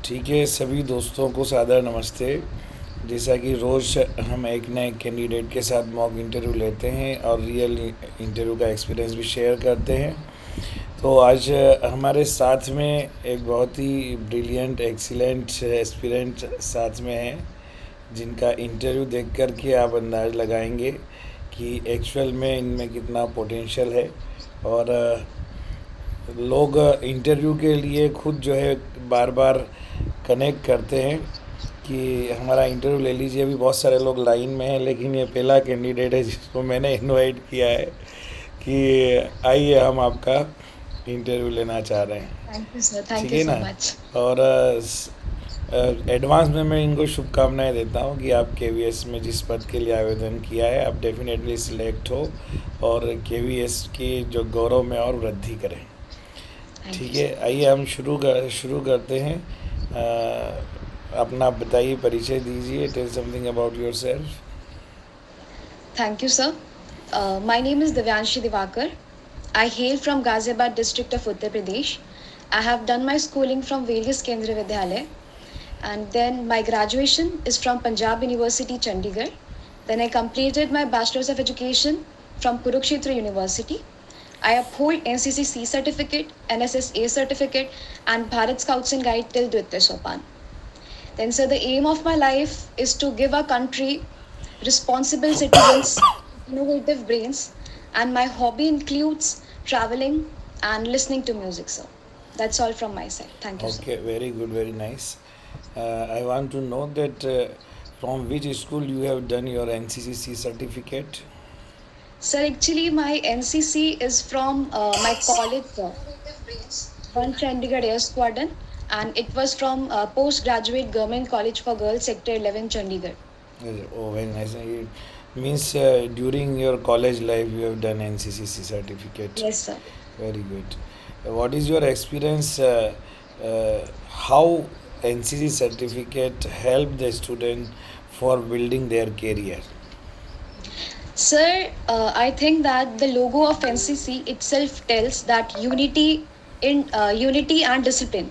ठीक है, सभी दोस्तों को सादर नमस्ते। जैसा कि रोज़ हम एक नए कैंडिडेट के साथ मॉक इंटरव्यू लेते हैं और रियल इंटरव्यू का एक्सपीरियंस भी शेयर करते हैं। तो आज हमारे साथ में एक बहुत ही ब्रिलियंट एक्सीलेंट एस्पिरेंट साथ में हैं, जिनका इंटरव्यू देख कर के आप अंदाज़ लगाएंगे कि एक्चुअल में इनमें कितना पोटेंशियल है। और लोग इंटरव्यू के लिए खुद जो है बार बार कनेक्ट करते हैं कि हमारा इंटरव्यू ले लीजिए। अभी बहुत सारे लोग लाइन में हैं, लेकिन ये पहला कैंडिडेट है जिसको मैंने इनवाइट किया है कि आइए, हम आपका इंटरव्यू लेना चाह रहे हैं। थैंक यू सर, ठीक थैंक यू है सो ना? मच। और एडवांस में मैं इनको शुभकामनाएं देता हूँ कि आप केवीएस में जिस पद के लिए आवेदन किया है, आप डेफिनेटली सिलेक्ट हो और केवीएस की जो गौरव में और वृद्धि करें। थैंक ठीक यू है, सर। आइए हम शुरू करते हैं। अपना बताइए, परिचय दीजिए। Tell something about yourself. Thank you, sir. My name is Divyanshi Divakar. I hail from Ghaziabad district of Uttar Pradesh. I have done my schooling from various Kendriya Vidyalaya, and then my graduation is from Punjab University, Chandigarh. Then I completed my Bachelor's of Education from Kurukshetra University. I uphold NCC C certificate, NSS A certificate, and Bharat Scouts and Guide till Dwitiya Sopan. Then, sir, the aim of my life is to give our country responsible citizens, innovative brains, and my hobby includes traveling and listening to music, sir. That's all from my side. Thank you, sir. Okay, very good, very nice. I want to know that from which school you have done your NCCC certificate. Sir, actually, my NCC is from my college, sir, one Chandigarh Air Squadron, and it was from Postgraduate Government College for Girls, Sector 11, Chandigarh. Oh, very nice. It means during your college life you have done NCCC certificate. Yes, sir. Very good. What is your experience? How NCC certificate help the student for building their career? Sir, I think that the logo of NCC itself tells that unity and discipline.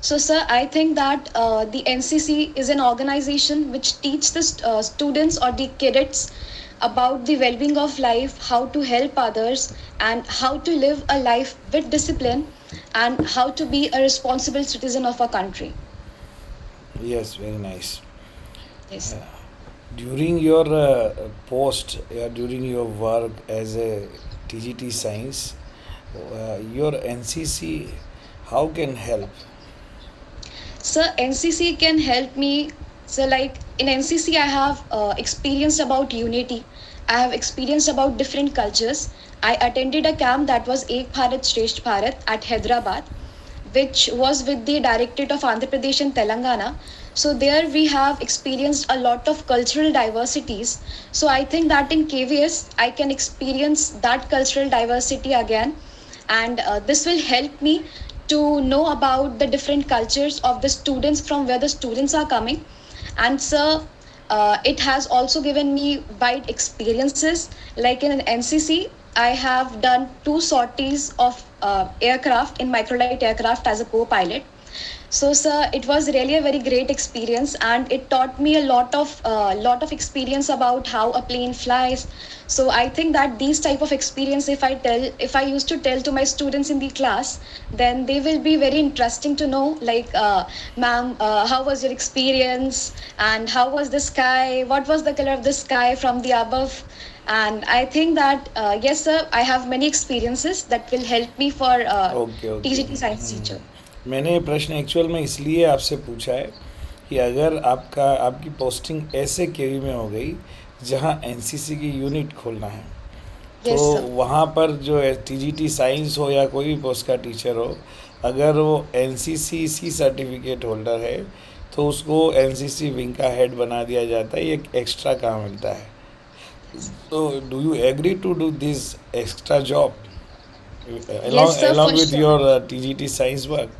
So, sir, I think that the NCC is an organization which teaches the students or the cadets about the well-being of life, how to help others, and how to live a life with discipline, and how to be a responsible citizen of our country. Yes, very nice. Yes. During your post, during your work as a TGT Science, your NCC how can help? So NCC can help me. So like in NCC, I have experienced about unity. I have experienced about different cultures. I attended a camp that was Ek Bharat Shresth Bharat at Hyderabad, which was with the Directorate of Andhra Pradesh and Telangana. So there we have experienced a lot of cultural diversities. So I think that in KVS I can experience that cultural diversity again, and this will help me to know about the different cultures of the students from where the students are coming. And sir, it has also given me wide experiences. Like in an NCC, I have done two sorties of aircraft in microlight aircraft as a co-pilot. So, sir, it was really a very great experience, and it taught me a lot of experience about how a plane flies. So, I think that these type of experience, if I used to tell to my students in the class, then they will be very interesting to know. Like, ma'am, how was your experience, and how was the sky? What was the color of the sky from the above? And I think that yes, sir, I have many experiences that will help me for okay okay. TGT science teacher. मैंने ये प्रश्न actual में इसलिए आपसे पूछा है कि अगर आपकी पोस्टिंग ऐसे केवी में हो गई जहाँ एनसीसी की यूनिट खोलना है, तो Yes, sir. वहाँ पर जो है टीजीटी साइंस हो या कोई भी पोस्ट का टीचर हो, अगर वो एनसीसी सी सर्टिफिकेट होल्डर है तो उसको एनसीसी विंग का हेड बना दिया जाता है। ये एक एक्स्ट्रा काम मिलता है। तो do you agree to do this extra job Yes, sir, along for with sure. your TGT science work?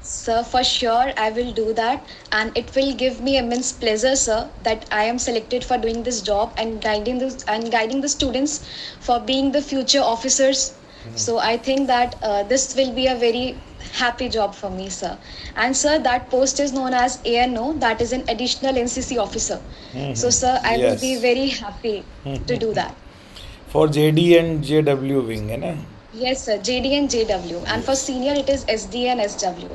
Sir, for sure, I will do that, and it will give me immense pleasure, sir, that I am selected for doing this job and guiding the students for being the future officers. So I think that this will be a very happy job for me, sir. And sir, that post is known as ANO, that is an additional NCC officer. So, sir, I will be Yes. very happy to do that. For JD and JW wing है ना. Yes, sir, JD and JW. And for Yes. senior, it is SD and SW.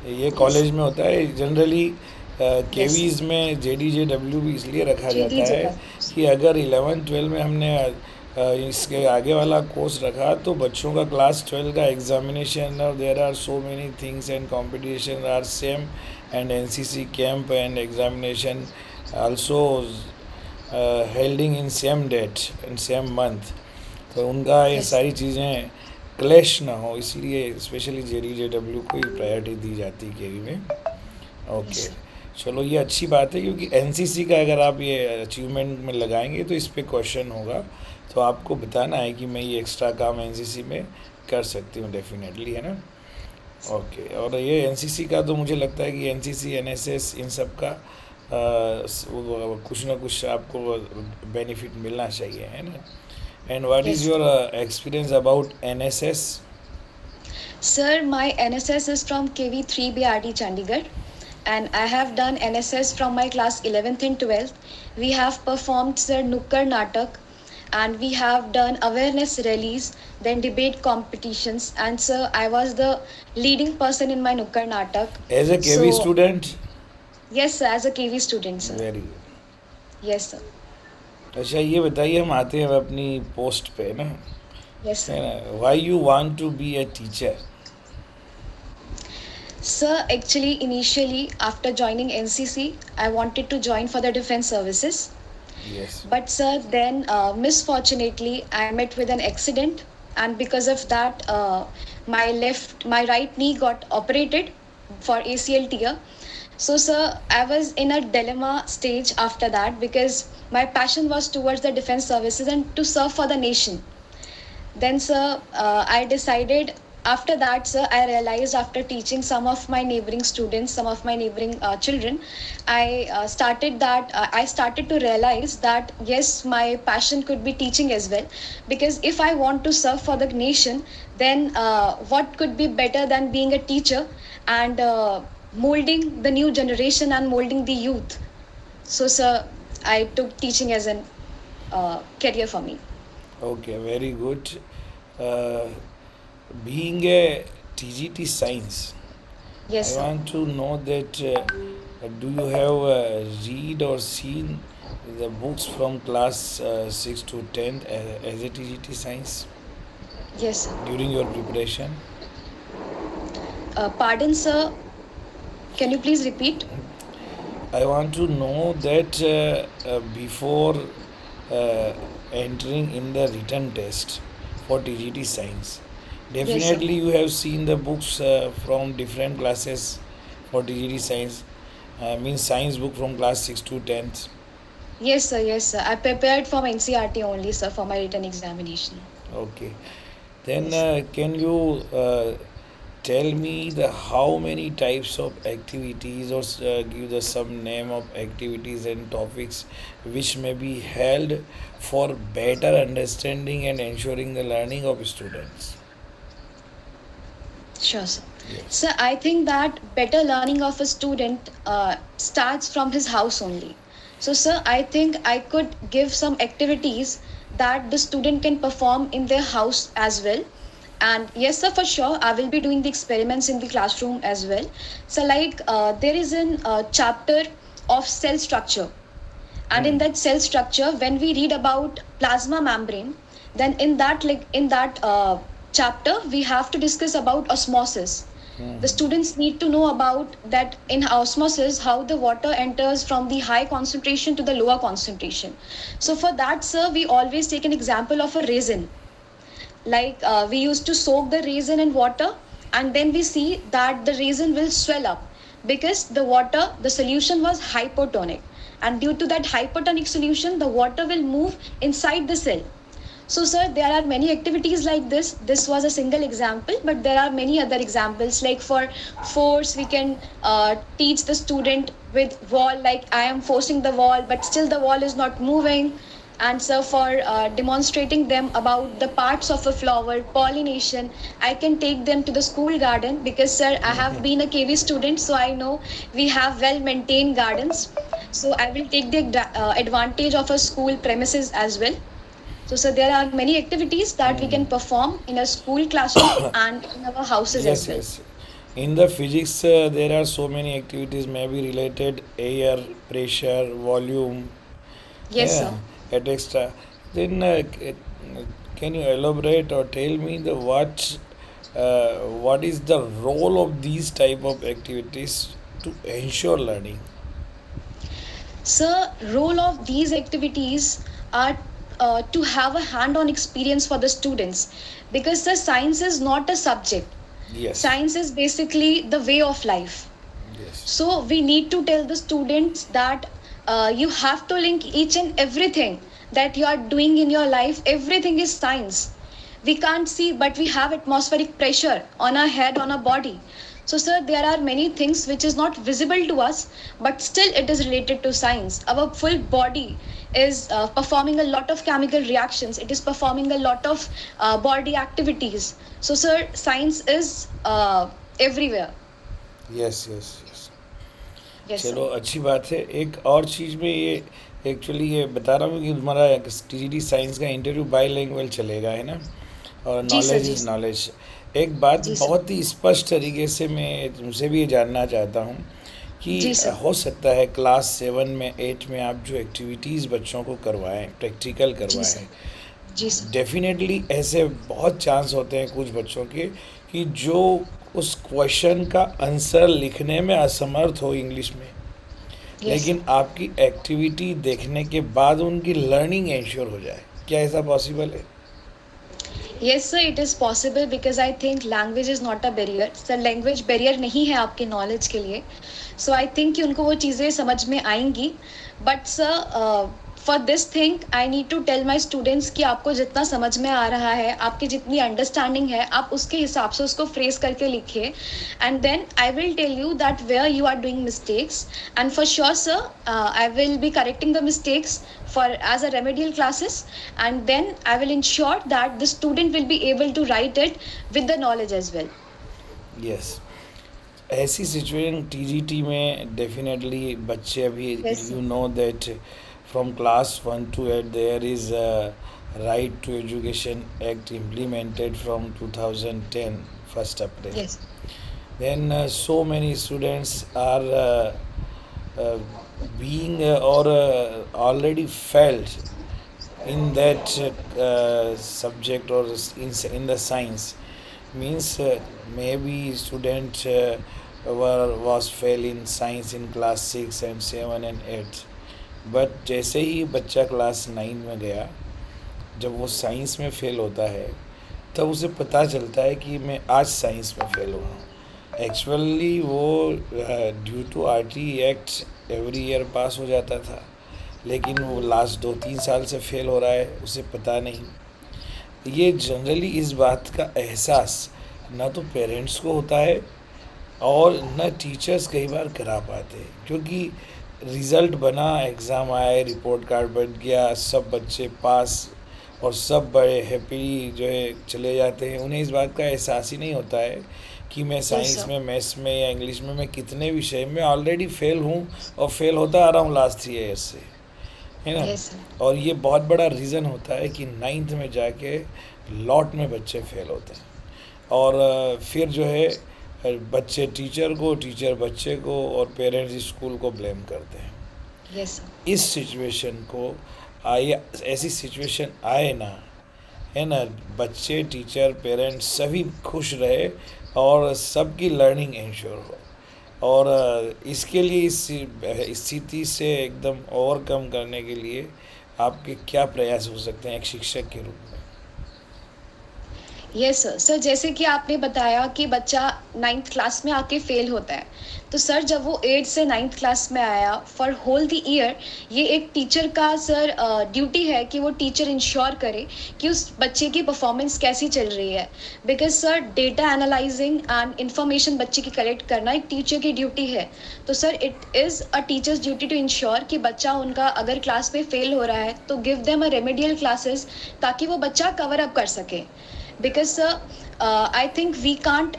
ये Yes, college में होता है generally. yes, केवीज़ में JD J W भी इसलिए रखा जाता JD, है JW. कि अगर 11 12 में हमने इसके आगे वाला कोर्स रखा तो बच्चों का क्लास 12 का एग्जामिनेशन और there are so many things and competition are same and NCC camp and examination also helding in same date and same month. तो उनका ये Yes, सारी चीज़ें क्लैश ना हो इसलिए स्पेशली जेडी जे डब्ल्यू को ही प्रायोरिटी दी जाती है केवी में. yes, okay. sir. चलो ये अच्छी बात है क्योंकि एनसीसी का अगर आप ये अचीवमेंट में लगाएंगे तो इस पे क्वेश्चन होगा. तो आपको बताना है कि मैं ये एक्स्ट्रा काम एनसीसी में कर सकती हूँ डेफिनेटली, है ना. ओके. और ये एनसीसी का तो मुझे लगता है कि एनसीसी एनएसएस इन सब का कुछ ना कुछ आपको बेनिफिट मिलना चाहिए, है ना. And what is Yes. Your experience about NSS. Sir, my NSS is from KV3 BRT Chandigarh, and I have done NSS from my class 11th and 12th. We have performed Sir Nukkar Natak, and we have done awareness rallies, then debate competitions. And sir, I was the leading person in my Nukkar Natak. As a KV So, student. yes, sir, as a KV student, sir. Very good. Yes, sir. अच्छा ये बताइए, हम आते हैं अब अपनी post पे ना, Yes, sir. है ना. Why you want to be a teacher. Sir, actually, initially, after joining NCC, I wanted to join for the defense services. Yes. But sir, then misfortunately, I met with an accident, and because of that, my right knee got operated for ACL tear. So sir, I was in a dilemma stage after that because my passion was towards the defense services and to serve for the nation. Then sir, I decided after that, sir, I realized after teaching some of my neighboring students, some of my neighboring children, I started to realize that yes, my passion could be teaching as well. Because if I want to serve for the nation, then what could be better than being a teacher and molding the new generation and molding the youth. So sir, I took teaching as an career for me. Okay, very good. Being a TGT science, Yes, I sir. want to know that do you have read or seen the books from class 6 to 10 as a TGT science Yes, sir. during your preparation? Pardon, sir. Can you please repeat? I want to know that before uh, entering in the written test for TGT science, Yes, sir. definitely you have seen the books from different classes for TGT science. Means science book from class 6 to 10th. Yes, sir. Yes, sir. I prepared from NCRT only, sir, for my written examination. Okay. Then Yes. can you tell me the how many types of activities or give the some name of activities and topics which may be held for better understanding and ensuring the learning of students. Sure, sir. Yes. Sir, I think that better learning of a student starts from his house only. So, sir, I think I could give some activities that the student can perform in their house as well. And yes, sir, for sure, I will be doing the experiments in the classroom as well. So, like, there is an chapter of cell structure, and in that cell structure, when we read about plasma membrane, then in that chapter we have to discuss about osmosis. The students need to know about that in osmosis how the water enters from the high concentration to the lower concentration. So for that, sir, we always take an example of a raisin. Like we used to soak the raisin in water, and then we see that the raisin will swell up because the solution was hypotonic, and due to that hypotonic solution the water will move inside the cell. So sir, there are many activities like this was a single example, but there are many other examples. Like for force, we can teach the student with wall, like I am forcing the wall but still the wall is not moving. And so for demonstrating them about the parts of a flower, pollination, I can take them to the school garden because, sir, I have been a KV student, so I know we have well maintained gardens. So I will take the advantage of a school premises as well. So there are many activities that we can perform in a school classroom and in our houses Yes, as well. yes. In the physics, there are so many activities maybe related air, pressure, volume, Yes, yeah, sir. etc. Then, can you elaborate or tell me what is the role of these type of activities to ensure learning? So, role of these activities are to have a hand-on experience for the students because the science is not a subject. Yes, Science is basically the way of life. yes, So we need to tell the students that you have to link each and everything that you are doing in your life. Everything is science. We can't see, but we have atmospheric pressure on our head, on our body. So, sir, there are many things which is not visible to us, but still it is related to science. Our full body is performing a lot of chemical reactions. It is performing a lot of body activities. So, sir, science is everywhere. yes, yes, yes. Yes, sir. चलो अच्छी बात है। एक और चीज़ में ये actually ये बता रहा हूँ कि तुम्हारा टीजीटी साइंस का इंटरव्यू बाईलिंगुअल चलेगा, है ना? और जी सर, नॉलेज जी इज़ सर, नॉलेज। एक बात जी सर, बहुत ही स्पष्ट तरीके से मैं तुमसे भी ये जानना चाहता हूँ कि जी सर, हो सकता है क्लास 7 में 8 में आप जो एक्टिविटीज़ बच्चों को करवाएं, प्रैक्टिकल जी करवाएं, सर, जी सर, डेफिनेटली ऐसे बहुत चांस होते हैं कुछ बच्चों के कि जो उस क्वेश्चन का आंसर लिखने में असमर्थ हो इंग्लिश में, यस लेकिन आपकी एक्टिविटी देखने के बाद उनकी लर्निंग इंश्योर हो जाए। क्या ऐसा पॉसिबल है? Yes sir, it is possible because I think language is not a barrier. Sir, language barrier नहीं है आपके नॉलेज के लिए। सो आई थिंक कि उनको वो चीज़ें समझ में आएंगी। But sir, for this thing I need to tell my students कि आपको जितना समझ में आ रहा है, आपकी जितनी अंडरस्टैंडिंग है, आप उसके हिसाब से उसको फ्रेज करके लिखिए। And then I will tell you that where you are doing mistakes, and for sure sir I will be correcting the mistakes for as a remedial classes, and then I will ensure that the student will be able to write it with the knowledge as well. Yes. ऐसी situation TGT में definitely बच्चे अभी, Yes sir. You know that from class 1 to 8 there is right to education act implemented from 2010 1st April. Yes. Then so many students are being or already felt in that subject or in the science, means maybe student was fail in science in class 6 and 7 and 8, but जैसे ही बच्चा class 9 में गया, जब वो science में fail होता है तब उसे पता चलता है कि मैं आज साइंस में फ़ेल हुआ हूँ। एक्चुअली वो due to RT act every year pass हो जाता था, लेकिन वो लास्ट 2-3 साल से फ़ेल हो रहा है, उसे पता नहीं। ये जनरली इस बात का एहसास ना तो पेरेंट्स को होता है और न टीचर्स कई बार करा पाते, क्योंकि रिज़ल्ट बना, एग्ज़ाम आए, रिपोर्ट कार्ड बन गया, सब बच्चे पास और सब बड़े हैप्पी जो है चले जाते हैं। उन्हें इस बात का एहसास ही नहीं होता है कि मैं Yes साइंस sir. में, मैथ्स में या इंग्लिश में मैं कितने विषय में ऑलरेडी फेल हूँ और फेल होता आ रहा हूँ लास्ट 3 ईयर्स से, है ना? Yes sir. और ये बहुत बड़ा रीज़न होता है कि 9th में जाके लॉट में बच्चे फेल होते हैं। और फिर जो है बच्चे टीचर को, टीचर बच्चे को और पेरेंट्स स्कूल को ब्लेम करते हैं। Yes sir. इस सिचुएशन को आए, ऐसी सिचुएशन आए ना, है ना, बच्चे, टीचर, पेरेंट्स सभी खुश रहे और सबकी लर्निंग इंश्योर हो। और इसके लिए इस स्थिति से एकदम ओवरकम करने के लिए आपके क्या प्रयास हो सकते हैं एक शिक्षक के रूप में? Yes sir. सर जैसे कि आपने बताया कि बच्चा 9th क्लास में आके फेल होता है, तो सर जब वो 8 से 9th क्लास में आया फॉर होल द ईयर, ये एक टीचर का सर ड्यूटी है कि वो टीचर इंश्योर करे कि उस बच्चे की परफॉर्मेंस कैसी चल रही है। Because sir data analysing and information बच्चे की कलेक्ट करना एक टीचर की ड्यूटी है। तो sir it is a teacher's duty to ensure कि बच्चा उनका अगर क्लास में फेल हो रहा है तो give them a remedial classes, ताकि वो बच्चा कवर अप कर सके। because I think we can't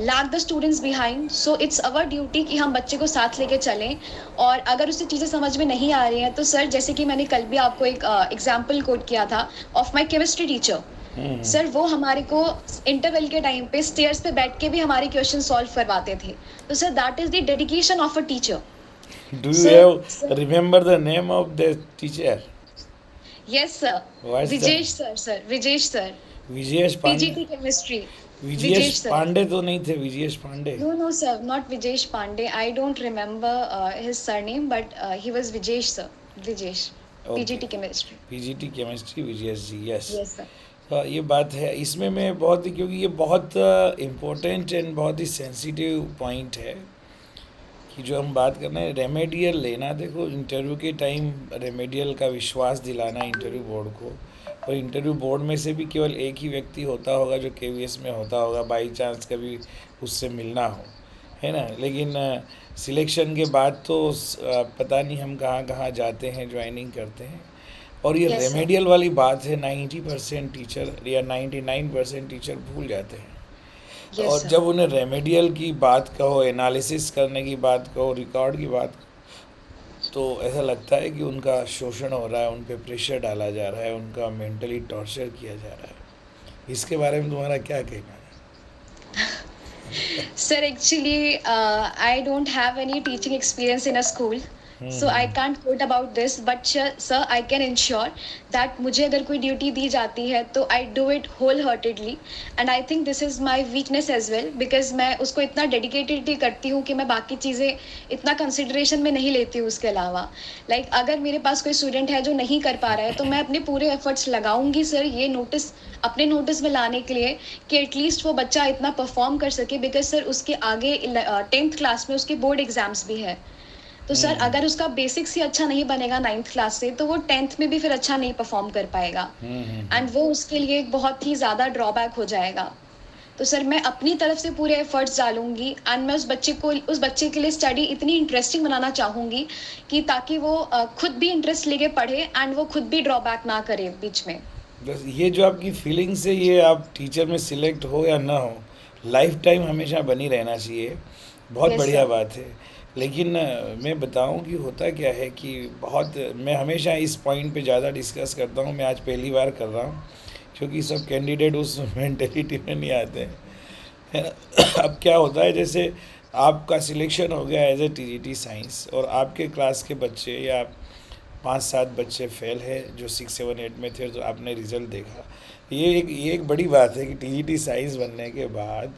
lag the students behind, so it's our duty कि हम बच्चे को साथ लेके चलें। और अगर उसे चीज़ें समझ में नहीं आ रही हैं तो सर जैसे कि मैंने कल भी आपको एक एग्जाम्पल कोट किया था of my chemistry teacher. Sir वो हमारे को इंटरवल के टाइम पे स्टेयर्स पे बैठ के भी हमारे क्वेश्चन सॉल्व करवाते थे। तो sir that is the dedication of a teacher. Do you sir have remember the name of the teacher? Yes sir, What's the Vijesh sir, sir Vijesh sir, Vijayesh Pandey? PGT chemistry. Vijayesh Vijesh sir. Pandey तो नहीं थे, Vijayesh Pandey. No, no, sir, not Vijesh Pandey. I don't remember his surname, but he was Vijesh, sir. Vijesh. Okay, PGT chemistry. PGT chemistry, Vijayesh ji, yes. Yes, sir. हाँ, ये बात है। इसमें मैं बहुत ही, क्योंकि ये बहुत इम्पोर्टेंट एंड बहुत ही सेंसिटिव पॉइंट है कि जो हम बात कर रहे हैं रेमेडियल लेना। देखो इंटरव्यू के टाइम रेमेडियल का विश्वास दिलाना इंटरव्यू बोर्ड को, और इंटरव्यू बोर्ड में से भी केवल एक ही व्यक्ति होता होगा जो केवीएस में होता होगा, बाई चांस कभी उससे मिलना हो, है ना। लेकिन सिलेक्शन के बाद तो पता नहीं हम कहाँ कहाँ जाते हैं, ज्वाइनिंग करते हैं। और ये Yes, sir. रेमेडियल वाली बात है, 90% टीचर या 99% टीचर भूल जाते हैं। Yes, और sir. जब उन्हें रेमेडियल की बात कहो, एनालिसिस करने की बात कहो, रिकॉर्ड की बात, तो ऐसा लगता है कि उनका शोषण हो रहा है, उन पे प्रेशर डाला जा रहा है, उनका मेंटली टॉर्चर किया जा रहा है। इसके बारे में तुम्हारा क्या कहना है? Sir, actually, I don't have any teaching experience in a school, so I can't quote about this. But sir, I can ensure that मुझे अगर कोई ड्यूटी दी जाती है तो I do it wholeheartedly, and I think this is my weakness as well, because मैं उसको इतना dedicatedly करती हूँ कि मैं बाकी चीज़ें इतना कंसिडरेशन में नहीं लेती हूँ उसके अलावा। लाइक अगर मेरे पास कोई स्टूडेंट है जो नहीं कर पा रहा है तो मैं अपने पूरे एफर्ट्स लगाऊंगी सर ये नोटिस अपने नोटिस में लाने के लिए कि एटलीस्ट वो बच्चा इतना परफॉर्म कर सके। बिकॉज सर उसके आगे 10th क्लास में उसके बोर्ड एग्जाम्स भी है। तो सर अगर उसका बेसिक्स ही अच्छा नहीं बनेगा 9th क्लास से तो वो 10th में भी फिर अच्छा नहीं परफॉर्म कर पाएगा, एंड वो उसके लिए एक बहुत ही ज़्यादा ड्रॉबैक हो जाएगा। तो सर मैं अपनी तरफ से पूरे एफर्ट्स डालूंगी, एंड मैं उस बच्चे के लिए स्टडी इतनी इंटरेस्टिंग बनाना चाहूँगी कि ताकि वो खुद भी इंटरेस्ट लेके पढ़े एंड वो खुद भी ड्रॉबैक ना करे बीच में। बस ये जो आपकी फीलिंग्स है, ये आप टीचर में सिलेक्ट हो या ना हो, लाइफ टाइम हमेशा बनी रहना चाहिए। बहुत यस बढ़िया सर। बात है। लेकिन मैं बताऊं कि होता क्या है कि बहुत, मैं हमेशा इस पॉइंट पे ज़्यादा डिस्कस करता हूं। मैं आज पहली बार कर रहा हूं क्योंकि सब कैंडिडेट उस मेंटेलिटी में नहीं आते हैं, है ना। अब क्या होता है, जैसे आपका सिलेक्शन हो गया एज ए टीजीटी साइंस, और आपके क्लास के बच्चे या 5-7 बच्चे फेल है जो 6-7-8 में थे, तो आपने रिज़ल्ट देखा। ये एक बड़ी बात है कि टीजीटी साइंस बनने के बाद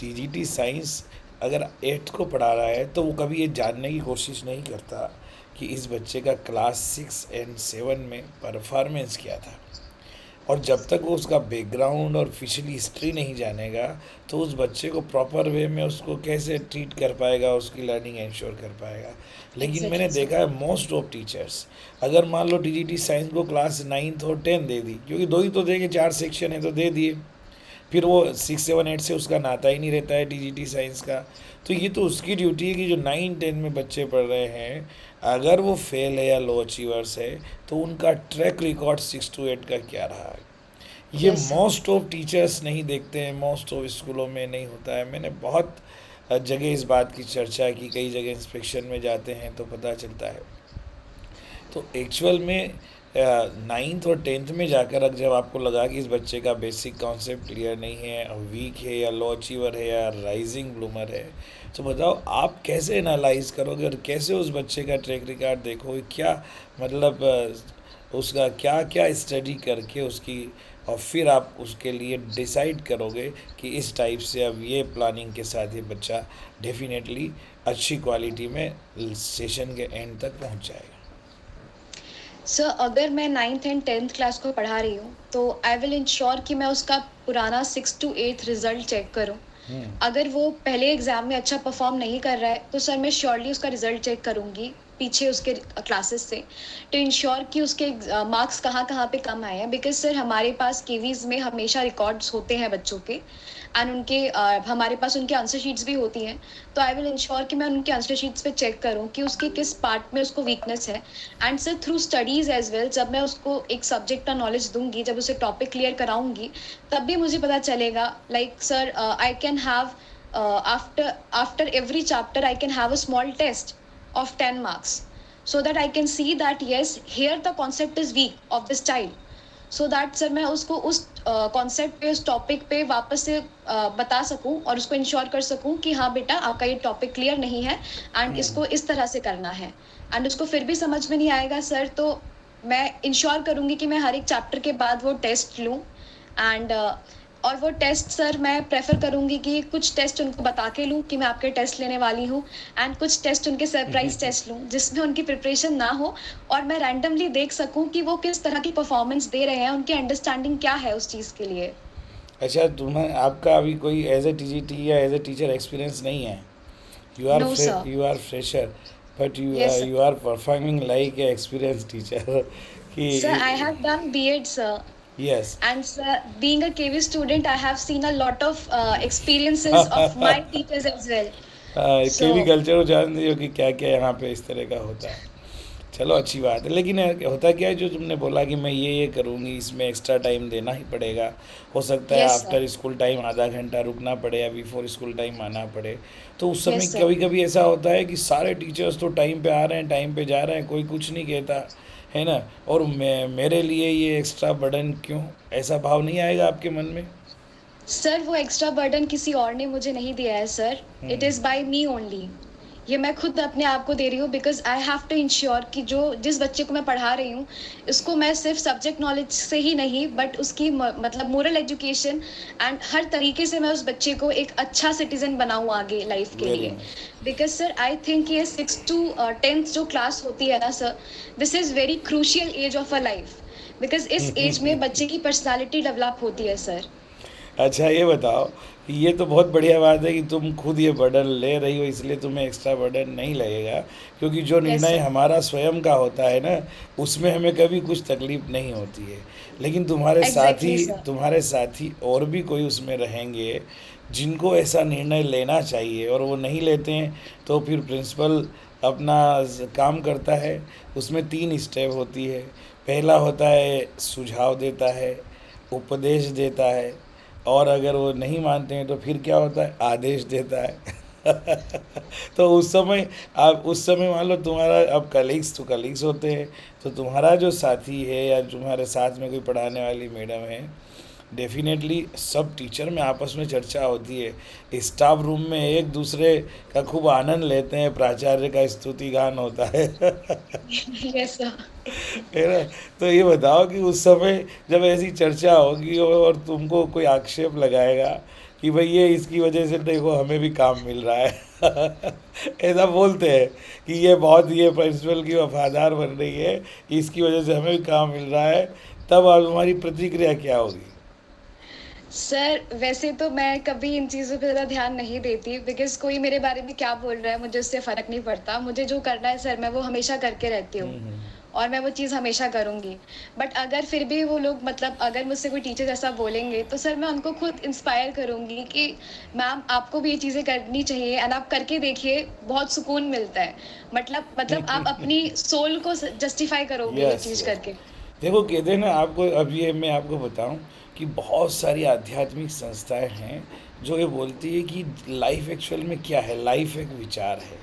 टीजीटी साइंस अगर 8th को पढ़ा रहा है तो वो कभी ये जानने की कोशिश नहीं करता कि इस बच्चे का क्लास 6 एंड 7 में परफॉर्मेंस क्या था। और जब तक वो उसका बैकग्राउंड और पिछली हिस्ट्री नहीं जानेगा तो उस बच्चे को प्रॉपर वे में उसको कैसे ट्रीट कर पाएगा, उसकी लर्निंग इंश्योर कर पाएगा। लेकिन मैंने एग्जैक्टली देखा है मोस्ट ऑफ टीचर्स, अगर मान लो टीजीटी साइंस को क्लास 9th और 10 दे दी, क्योंकि 2 ही तो देंगे, 4 सेक्शन है तो दे दिए, फिर वो 6-7-8 से उसका नाता ही नहीं रहता है टीजीटी साइंस का। तो ये तो उसकी ड्यूटी है कि जो 9-10 में बच्चे पढ़ रहे हैं, अगर वो फेल है या लो अचीवर्स है तो उनका ट्रैक रिकॉर्ड 6 to 8 का क्या रहा है। ये yes sir. Most of teachers नहीं देखते हैं, मोस्ट ऑफ स्कूलों में नहीं होता है। मैंने बहुत जगह इस बात की चर्चा की, कई जगह इंस्पेक्शन में जाते हैं तो पता चलता है। तो एक्चुअल में 9th और 10th में जाकर अगर जब आपको लगा कि इस बच्चे का बेसिक कॉन्सेप्ट क्लियर नहीं है, वीक है या लो अचीवर है या राइजिंग ब्लूमर है, तो बताओ आप कैसे एनालाइज करोगे और कैसे उस बच्चे का ट्रैक रिकॉर्ड देखोगे, क्या मतलब उसका क्या क्या स्टडी करके उसकी, और फिर आप उसके लिए डिसाइड करोगे कि इस टाइप से अब ये प्लानिंग के साथ ये बच्चा डेफिनेटली अच्छी क्वालिटी में सेशन के एंड तक पहुंच जाएगा। सर अगर मैं 9th एंड 10th क्लास को पढ़ा रही हूँ तो आई विल इंश्योर कि मैं उसका पुराना 6 to 8 रिजल्ट चेक करूँ। हम्म। अगर वो पहले एग्जाम में अच्छा परफॉर्म नहीं कर रहा है तो सर मैं श्योरली उसका रिजल्ट चेक करूंगी पीछे उसके क्लासेस से, टू इंश्योर कि उसके मार्क्स कहाँ कहाँ पे कम आए हैं। बिकॉज सर हमारे पास केवीज में हमेशा रिकॉर्ड्स होते हैं बच्चों के, एंड उनके हमारे पास उनके आंसर शीट्स भी होती हैं। तो आई विल इंश्योर कि मैं उनके आंसर शीट्स पे चेक करूँ कि उसके किस पार्ट में उसको वीकनेस है। And sir through studies as well, जब मैं उसको एक सब्जेक्ट का नॉलेज दूंगी, जब उसे टॉपिक क्लियर कराऊंगी, तब भी मुझे पता चलेगा like sir I can have after every chapter I can have a small test of 10 marks, so that I can see that yes, here the concept is weak of this child, so that sir मैं उसको उस concept पे, उस topic पे वापस से बता सकूं और उसको इंश्योर कर सकूं कि हाँ बेटा आपका ये टॉपिक क्लियर नहीं है एंड हम्म। इसको इस तरह से करना है। एंड उसको फिर भी समझ में नहीं आएगा सर, तो मैं इंश्योर करूंगी कि मैं हर एक चैप्टर के बाद वो टेस्ट लूँ। एंड और वो टेस्ट सर मैं प्रेफर करूंगी कि कुछ टेस्ट उनको बता के लूँ कि मैं आपके टेस्ट लेने वाली हूँ, एंड कुछ टेस्ट उनके सरप्राइज टेस्ट लूँ जिसमें उनकी प्रिपरेशन ना हो, और मैं रैंडमली देख सकूं कि वो किस तरह की परफॉर्मेंस दे रहे हैं, उनकी अंडरस्टैंडिंग क्या है उस चीज़ के लिए। अच्छा, तुम्हें आपका अभी कोई एज ए टीजीटी या एज ए टीचर एक्सपीरियंस नहीं है? No sir. You are fresher, but yes sir. You are performing like a experience teacher कि sir I have done BEd sir, yes. and sir, being a KV student, I have seen a lot of experiences of my teachers as well. के भी So culture हो, जानते हो कि क्या क्या यहाँ पे इस तरह का होता है। चलो अच्छी बात है, लेकिन होता क्या है, जो तुमने बोला कि मैं ये करूँगी, इसमें एक्स्ट्रा टाइम देना ही पड़ेगा। हो सकता है yes sir. After school time आधा घंटा रुकना पड़े या बिफोर स्कूल टाइम आना पड़े। तो उस समय Yes sir. कभी कभी ऐसा होता है कि सारे टीचर्स तो टाइम पे आ रहे हैं, टाइम पे जा रहे हैं, कोई कुछ नहीं कहता है ना, और मेरे लिए ये एक्स्ट्रा बर्डन क्यों? ऐसा भाव नहीं आएगा आपके मन में? सर वो एक्स्ट्रा बर्डन किसी और ने मुझे नहीं दिया है sir, it hmm. Is by me only. ये मैं खुद अपने आप को दे रही हूँ, because I have to ensure कि जो जिस बच्चे को मैं पढ़ा रही हूँ, इसको मैं सिर्फ सब्जेक्ट नॉलेज से ही नहीं, बट उसकी मतलब मोरल एजुकेशन एंड हर तरीके से मैं उस बच्चे को एक अच्छा सिटीजन बनाऊँ आगे लाइफ के वेरी लिए। Nice. Because sir I think ये 6 to 10th जो क्लास होती है ना sir, this is very crucial age of a life, because इस एज में बच्चे की पर्सनालिटी डेवलप होती है सर। अच्छा ये बताओ, ये तो बहुत बढ़िया बात है कि तुम खुद ये बर्डन ले रही हो, इसलिए तुम्हें एक्स्ट्रा बर्डन नहीं लगेगा, क्योंकि जो यस निर्णय सर। हमारा स्वयं का होता है ना, उसमें हमें कभी कुछ तकलीफ नहीं होती है। लेकिन एग्जैक्टली सर। तुम्हारे साथी और भी कोई उसमें रहेंगे जिनको ऐसा निर्णय लेना चाहिए और वो नहीं लेते हैं, तो फिर प्रिंसिपल अपना काम करता है। उसमें 3 स्टेप होती है। पहला होता है सुझाव देता है, उपदेश देता है, और अगर वो नहीं मानते हैं तो फिर क्या होता है, आदेश देता है। तो उस समय मान लो तुम्हारा, अब कलीग्स तो कलीग्स होते हैं, तो तुम्हारा जो साथी है या तुम्हारे साथ में कोई पढ़ाने वाली मैडम है, डेफिनेटली सब टीचर में आपस में चर्चा होती है, स्टाफ रूम में एक दूसरे का खूब आनंद लेते हैं, प्राचार्य का स्तुति गान होता है। Yes sir. है ना? तो ये बताओ कि उस समय जब ऐसी चर्चा होगी और तुमको कोई आक्षेप लगाएगा कि भाई ये इसकी वजह से देखो हमें भी काम मिल रहा है। ऐसा बोलते हैं कि ये प्रिंसिपल की वफादार बन रही है, इसकी वजह से हमें भी काम मिल रहा है, तब आप हमारी प्रतिक्रिया क्या होगी? सर वैसे तो मैं कभी इन चीज़ों पे ज़्यादा ध्यान नहीं देती, बिकॉज कोई मेरे बारे में क्या बोल रहा है मुझे उससे फ़र्क नहीं पड़ता। मुझे जो करना है सर मैं वो हमेशा करके रहती हूँ, हम्म। और मैं वो चीज़ हमेशा करूँगी। बट अगर फिर भी वो लोग मतलब अगर मुझसे कोई टीचर ऐसा बोलेंगे तो सर मैं उनको खुद इंस्पायर करूँगी कि मैम आपको भी ये चीज़ें करनी चाहिए, एंड आप करके देखिए, बहुत सुकून मिलता है। मतलब आप अपनी सोल को जस्टिफाई करोगे ये यस चीज़ यस। करके। देखो कहते हैं ना, आपको अब ये मैं आपको बताऊं कि बहुत सारी आध्यात्मिक संस्थाएं हैं जो ये बोलती है कि लाइफ एक्चुअल में क्या है, लाइफ एक विचार है।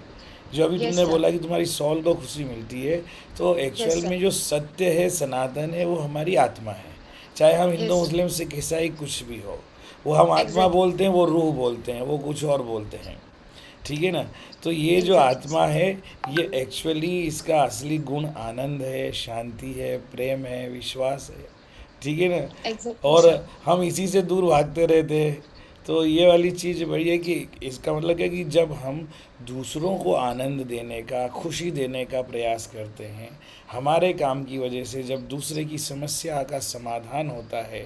जो अभी यस तुमने सर। बोला कि तुम्हारी सॉल को खुशी मिलती है, तो यस एक्चुअल सर। में जो सत्य है, सनातन है, वो हमारी आत्मा है। चाहे हम हिंदू यस। मुस्लिम सिख ईसाई कुछ भी हो, वो हम आत्मा एग्जैक्टली। बोलते हैं, वो रूह बोलते हैं, वो कुछ और बोलते हैं। ठीक है ना? तो ये जो एग्जैक्टली आत्मा सर। है, ये एक्चुअली इसका असली गुण आनंद है, शांति है, प्रेम है, विश्वास है। ठीक है ना? एग्जैक्टली और सर। हम इसी से दूर भागते रहते हैं। तो ये वाली चीज़ बड़ी है कि इसका मतलब है कि जब हम दूसरों को आनंद देने का, खुशी देने का प्रयास करते हैं, हमारे काम की वजह से जब दूसरे की समस्या का समाधान होता है,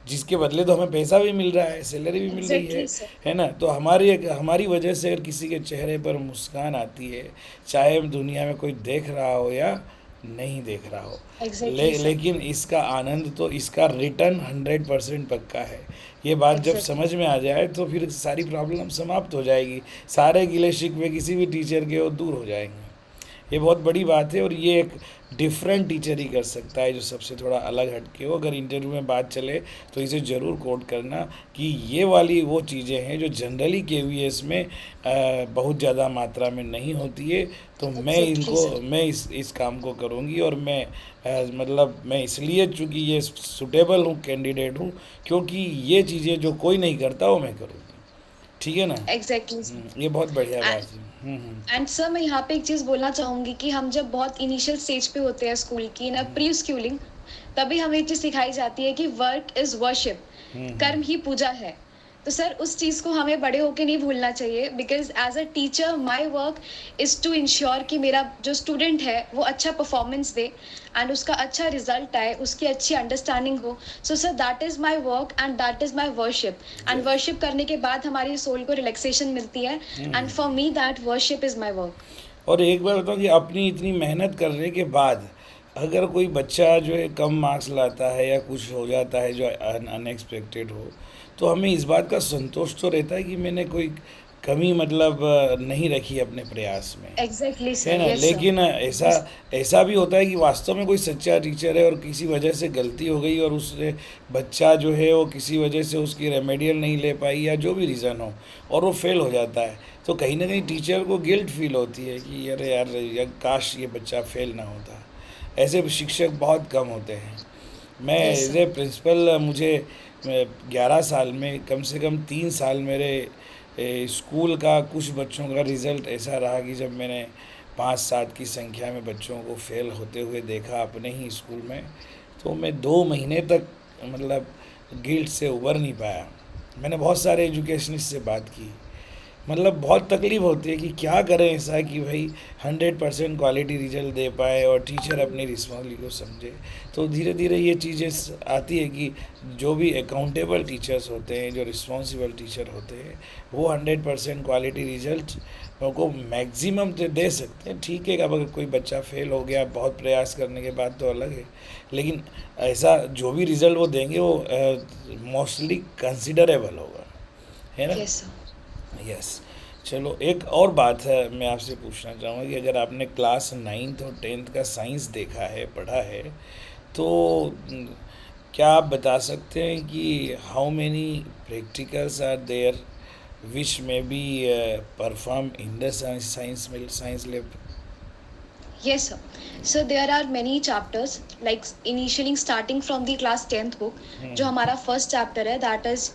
जिसके बदले तो हमें पैसा भी मिल रहा है, सैलरी भी मिल रही एग्जैक्टली सर। है ना? तो हमारी हमारी वजह से अगर किसी के चेहरे पर मुस्कान आती है, चाहे दुनिया में कोई देख रहा हो या नहीं देख रहा हो, एग्जैक्टली सर। लेकिन इसका आनंद तो इसका रिटर्न 100% पक्का है। ये बात जब एग्जैक्टली। समझ में आ जाए तो फिर सारी प्रॉब्लम समाप्त हो जाएगी, सारे गिले शिकवे किसी भी टीचर के वो दूर हो जाएंगे। ये बहुत बड़ी बात है और ये एक डिफरेंट टीचर ही कर सकता है जो सबसे थोड़ा अलग हटके हो। अगर इंटरव्यू में बात चले तो इसे ज़रूर कोट करना कि ये वाली वो चीज़ें हैं जो जनरली केवीएस में बहुत ज़्यादा मात्रा में नहीं होती है। तो एग्जैक्टली सर। मैं इस काम को करूँगी और मैं मतलब मैं इसलिए चूँकि ये सुटेबल हूँ, कैंडिडेट हूँ, क्योंकि ये चीज़ें जो कोई नहीं करता वो मैं करूँगी। ठीक है ना? Exactly sir. ये बहुत बढ़िया बात है। एंड सर मैं यहाँ पे एक चीज़ बोलना चाहूँगी कि हम जब बहुत इनिशियल स्टेज पे होते हैं स्कूल की ना, प्री स्कूलिंग, तभी हमें एक चीज़ सिखाई जाती है कि वर्क इज़ वर्शिप, कर्म ही पूजा है। तो सर उस चीज़ को हमें बड़े होके नहीं भूलना चाहिए, because as a teacher my work is to ensure कि मेरा जो स्टूडेंट है वो अच्छा परफॉर्मेंस दे एंड उसका अच्छा रिजल्ट आए, उसकी अच्छी अंडरस्टैंडिंग हो। So sir that is my work and that is my worship. And worship करने के बाद हमारी सोल को रिलैक्सेशन मिलती है, and for me that worship is my work. और एक बार बताऊँ कि अपनी इतनी मेहनत करने के बाद अगर कोई बच्चा जो है कम मार्क्स लाता है या कुछ हो जाता है जो अनएक्सपेक्टेड हो, तो हमें इस बात का संतोष तो रहता है कि मैंने कोई कमी मतलब नहीं रखी अपने प्रयास में, एग्जैक्टली है सर। ना? Yes sir. लेकिन ऐसा भी होता है कि वास्तव में कोई सच्चा टीचर है और किसी वजह से गलती हो गई और उससे बच्चा जो है वो किसी वजह से उसकी रेमेडियल नहीं ले पाई या जो भी रीज़न हो और वो फेल हो जाता है, तो कहीं ना कहीं टीचर को गिल्ट फील होती है कि अरे यार काश ये बच्चा फेल ना होता। ऐसे शिक्षक बहुत कम होते हैं। मैं यस एज सर। ए प्रिंसिपल मुझे 11 साल में कम से कम 3 साल मेरे स्कूल का कुछ बच्चों का रिज़ल्ट ऐसा रहा कि जब मैंने 5-7 की संख्या में बच्चों को फेल होते हुए देखा अपने ही स्कूल में, तो मैं 2 महीने तक मतलब गिल्ट से उबर नहीं पाया। मैंने बहुत सारे एजुकेशनिस्ट से बात की, मतलब बहुत तकलीफ़ होती है कि क्या करें ऐसा कि भाई 100% क्वालिटी रिजल्ट दे पाए और टीचर अपनी रिस्पॉन्सिबिलिटी को समझे। तो धीरे धीरे ये चीज़ें आती है कि जो भी अकाउंटेबल टीचर्स होते हैं, जो रिस्पॉन्सिबल टीचर होते हैं, वो 100% क्वालिटी रिजल्ट को मैक्सिमम तो दे सकते हैं। ठीक है, अब अगर कोई बच्चा फेल हो गया बहुत प्रयास करने के बाद तो अलग है, लेकिन ऐसा जो भी रिज़ल्ट वो देंगे वो मोस्टली कंसिडरेबल होगा, है ना? Yes sir. यस। चलो एक और बात है, मैं आपसे पूछना चाहूँगा कि अगर आपने क्लास 9th और 10th का साइंस देखा है, पढ़ा है, तो क्या आप बता सकते हैं कि how many practicals are there which may be perform in the science lab? Yes, sir. So there are many chapters, like initially starting from the class 10th book, जो हमारा first chapter है, that is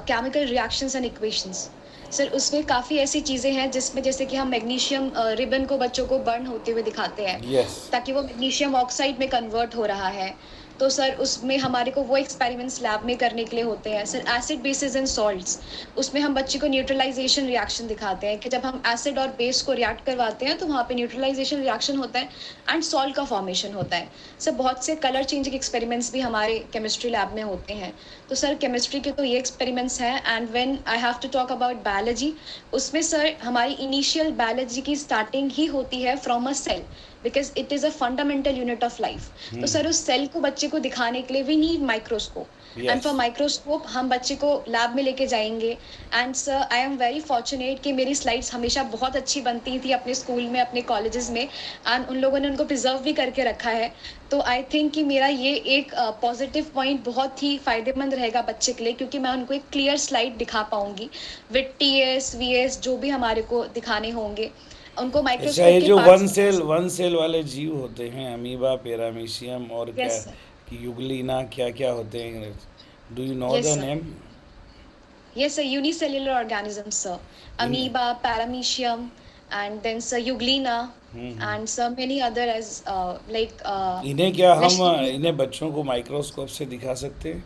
chemical reactions and equations. Sir उसमें काफ़ी ऐसी चीज़ें हैं जिसमें जैसे कि हम मैग्नीशियम रिबन को बच्चों को बर्न होते हुए दिखाते हैं, यस। ताकि वो मैग्नीशियम ऑक्साइड में कन्वर्ट हो रहा है। तो सर उसमें हमारे को वो एक्सपेरिमेंट्स लैब में करने के लिए होते हैं। Sir acid basis and salts, उसमें हम बच्चे को न्यूट्रलाइजेशन रिएक्शन दिखाते हैं कि जब हम एसिड और बेस को रिएक्ट करवाते हैं तो वहाँ पे न्यूट्रलाइजेशन रिएक्शन होता है एंड सॉल्ट का फॉर्मेशन होता है। सर बहुत से कलर चेंजिंग एक्सपेरिमेंट्स भी हमारे केमिस्ट्री लैब में होते हैं। तो सर केमिस्ट्री के तो ये एक्सपेरिमेंट्स हैं, and when I have to talk about biology, उसमें सर हमारी इनिशियल बायोलॉजी की स्टार्टिंग ही होती है from a cell, because it is a fundamental unit of life. तो सर उस सेल को बच्चे को दिखाने के लिए we need microscope, and for microscope हम बच्चे को लैब में लेके जाएंगे। And sir I am very fortunate कि मेरी स्लाइड्स हमेशा बहुत अच्छी बनती थी अपने स्कूल में, अपने कॉलेजेस में, एंड उन लोगों ने उनको प्रिजर्व भी करके रखा है। तो आई थिंक कि मेरा ये एक पॉजिटिव पॉइंट बहुत ही फ़ायदेमंद रहेगा बच्चे के लिए, क्योंकि मैं उनको एक क्लियर स्लाइड दिखा पाऊंगी विद टीएस वीएस जो भी हमारे को दिखाने होंगे, उनको अच्छा, माइक्रोस्कोप ये के जो पार्ट्स। वन सेल वाले जीव होते हैं, अमीबा, पैरामीशियम और क्या, यस सर। कि युगलिना, क्या क्या होते हैं? Do you know yes the sir. Name? Yes, sir, unicellular organisms, sir. In Amoeba, paramecium, and then sir Euglena, and sir many other as इन्हें क्या हम Leishmania. इन्हें बच्चों को माइक्रोस्कोप से दिखा सकते हैं?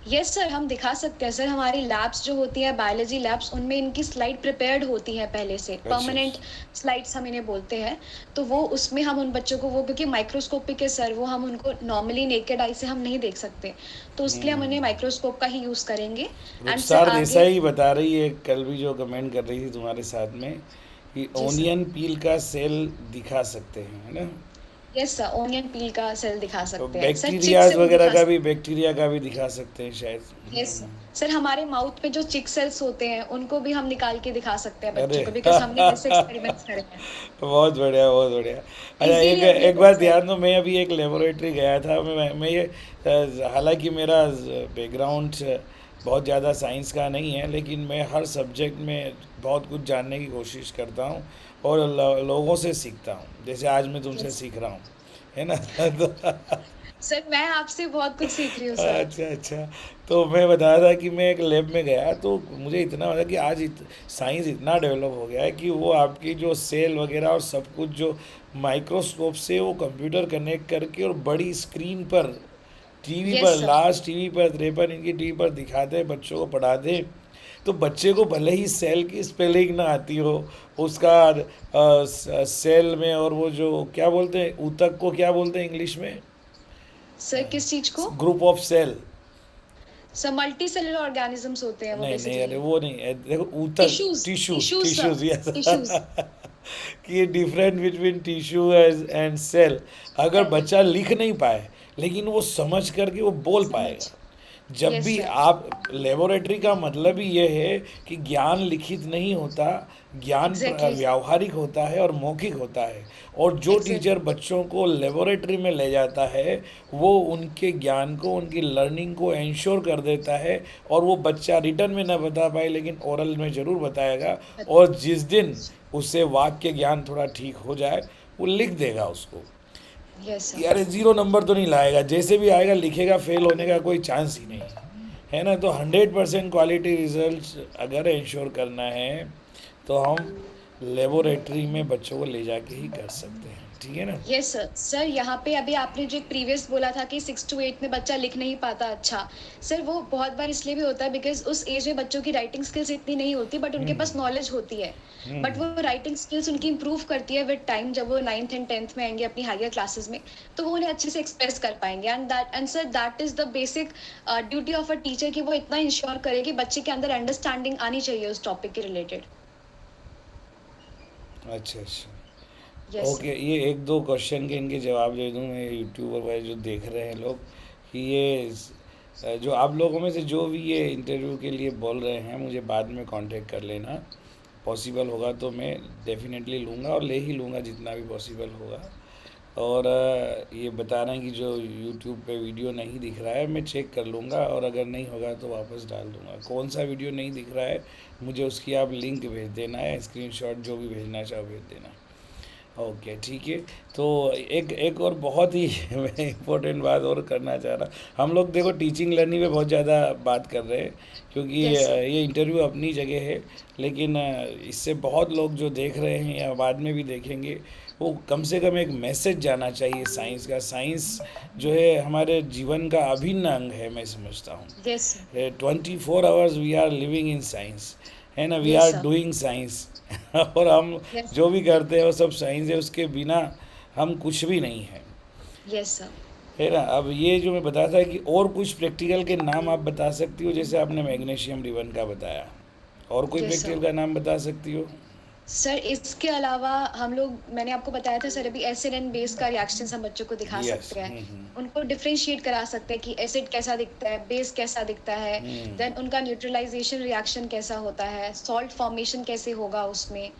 यस सर, हम दिखा सकते हैं सर। हमारी लैब्स जो होती हैं, बायोलॉजी लैब्स, उनमें इनकी स्लाइड प्रिपेयर्ड होती है पहले से, अच्छा परमानेंट अच्छा। स्लाइड्स हम इन्हें बोलते हैं। तो वो उसमें हम उन बच्चों को, वो क्योंकि माइक्रोस्कोपिक है सर, वो हम उनको नॉर्मली नेकेड आई से हम नहीं देख सकते, तो उसके लिए हम उन्हें माइक्रोस्कोप का ही यूज़ करेंगे। एंड सर रुखसार आगे, देसाई बता रही है कल भी जो कमेंट कर रही थी तुम्हारे साथ में कि जी सर, ओनियन पील का सेल दिखा सकते हैं, है ना? यस सर, ओनियन पील का सेल दिखा तो सकते हैं सर, चिक बैक्टीरियाज सेल वगैरह दिखा का भी, सकते बैक्टीरिया का भी दिखा सकते हैं शायद। हैं। यस सर, सर हमारे माउथ में जो चिक सेल्स होते हैं उनको भी हम निकाल के दिखा सकते हैं अरे बच्चों को, बिकॉज हमने वैसे एक्सपेरिमेंट्स करे हैं। बहुत बढ़िया बहुत बढ़िया। अच्छा, एक इजीली एक अवेलेबल बार सर। ध्यान दो, मैं अभी एक लेबोरेटरी गया था। मैं ये हालांकि मेरा बैकग्राउंड बहुत ज़्यादा साइंस का नहीं है, लेकिन मैं हर सब्जेक्ट में बहुत कुछ जानने की कोशिश करता हूँ और लोगों से सीखता हूँ, जैसे आज मैं तुमसे यस सीख रहा हूँ, है ना? तो सर, मैं आपसे बहुत कुछ सीख रही हूँ सर। अच्छा अच्छा। तो मैं बता रहा था कि मैं एक लैब में गया तो मुझे इतना लगा कि आज साइंस इतना डेवलप हो गया है कि वो आपकी जो सेल वगैरह और सब कुछ जो माइक्रोस्कोप से वो कंप्यूटर कनेक्ट करके और बड़ी स्क्रीन पर, टीवी पर, यस सर, लार्ज टीवी पर, 53 इंच की टीवी पर दिखाते हैं, बच्चों को पढ़ाते हैं। तो बच्चे को भले ही सेल की स्पेलिंग ना आती हो, उसका सेल में, और वो जो क्या बोलते हैं ऊतक को, क्या बोलते हैं इंग्लिश में, सर किस चीज को? Group of cell. Sir multicellular organisms होते हैं वो नहीं नहीं, बेसिकली। अरे वो नहीं है, देखो ऊतक, tissues, tissues tissues sir, tissues, yes. Tissues. कि ये different between tissue and cell. अगर सेल, बच्चा लिख नहीं पाए लेकिन वो समझ करके वो बोल समझ। पाएगा। जब यस भी सर, आप, लेबोरेटरी का मतलब ही ये है कि ज्ञान लिखित नहीं होता, ज्ञान एग्जैक्टली, व्यावहारिक होता है और मौखिक होता है। और जो टीचर एग्जैक्टली। बच्चों को लेबोरेटरी में ले जाता है वो उनके ज्ञान को, उनकी लर्निंग को इंश्योर कर देता है। और वो बच्चा रिटर्न में ना बता पाए लेकिन ओरल में ज़रूर बताएगा। और जिस दिन उससे वाक्य ज्ञान थोड़ा ठीक हो जाए वो लिख देगा उसको। यस सर, यार 0 नंबर तो नहीं लाएगा, जैसे भी आएगा लिखेगा, फेल होने का कोई चांस ही नहीं है ना? तो 100% क्वालिटी रिजल्ट अगर इंश्योर करना है तो हम लेबोरेटरी में बच्चों को ले जाके ही कर सकते हैं, ठीक है ना? Yes sir. सर यहाँ पे अभी आपने जो एक प्रीवियस बोला था कि 6 to 8 में बच्चा लिख नहीं पाता, अच्छा सर, वो बहुत बार इसलिए भी होता है बिकॉज उस एज में बच्चों की राइटिंग स्किल्स इतनी नहीं होती, बट उनके पास नॉलेज होती है। बट वो राइटिंग स्किल्स उनकी इंप्रूव करती है विद टाइम, जब वो 9th and 10th में आएंगे अपनी हायर क्लासेस में, तो वो उन्हें अच्छे से एक्सप्रेस कर पाएंगे। And sir that is the basic duty of a teacher, कि वो इतना इंश्योर करे कि बच्चे के अंदर अंडरस्टैंडिंग आनी चाहिए उस टॉपिक के रिलेटेड। अच्छा अच्छा। यस सर, ओके, ये एक दो क्वेश्चन के इनके जवाब दे दूँ मैं, यूट्यूबर वगैरह जो देख रहे हैं लोग, कि ये जो आप लोगों में से जो भी ये इंटरव्यू के लिए बोल रहे हैं, मुझे बाद में कांटेक्ट कर लेना। पॉसिबल होगा तो मैं डेफिनेटली लूँगा और ले ही लूँगा जितना भी पॉसिबल होगा। और ये बता रहे हैं कि जो यूट्यूब पे वीडियो नहीं दिख रहा है मैं चेक कर लूँगा, और अगर नहीं होगा तो वापस डाल दूँगा। कौन सा वीडियो नहीं दिख रहा है मुझे उसकी आप लिंक भेज देना है, स्क्रीनशॉट जो भी भेजना चाहो भेज देना। ओके ठीक है। तो एक एक और बहुत ही मैं इम्पोर्टेंट बात और करना चाह रहा, हम लोग देखो टीचिंग लर्निंग पे बहुत ज़्यादा बात कर रहे हैं क्योंकि यस सर, ये इंटरव्यू अपनी जगह है, लेकिन इससे बहुत लोग जो देख रहे हैं या बाद में भी देखेंगे, वो कम से कम एक मैसेज जाना चाहिए साइंस का। साइंस जो है हमारे जीवन का अभिन्न अंग है, मैं समझता हूँ। Yes sir, 24 hours we are living in science, है ना? We yes are sir, doing science. और हम यस, जो भी करते हैं वो सब साइंस है, उसके बिना हम कुछ भी नहीं है, यस सर। है ना? अब ये जो मैं बताया था कि और कुछ प्रैक्टिकल के नाम आप बता सकती हो, जैसे आपने मैग्नीशियम रिबन का बताया, और कोई यस सर। प्रैक्टिकल का नाम बता सकती हो? सर इसके अलावा हम लोग, मैंने आपको बताया था सर अभी, एसिड एंड बेस का रिएक्शंस हम बच्चों को दिखा यस। सकते हैं, उनको डिफरेंशिएट करा सकते हैं कि एसिड कैसा दिखता है, बेस कैसा दिखता है, देन उनका न्यूट्रलाइजेशन रिएक्शन कैसा होता है, सॉल्ट फॉर्मेशन कैसे होगा उसमें।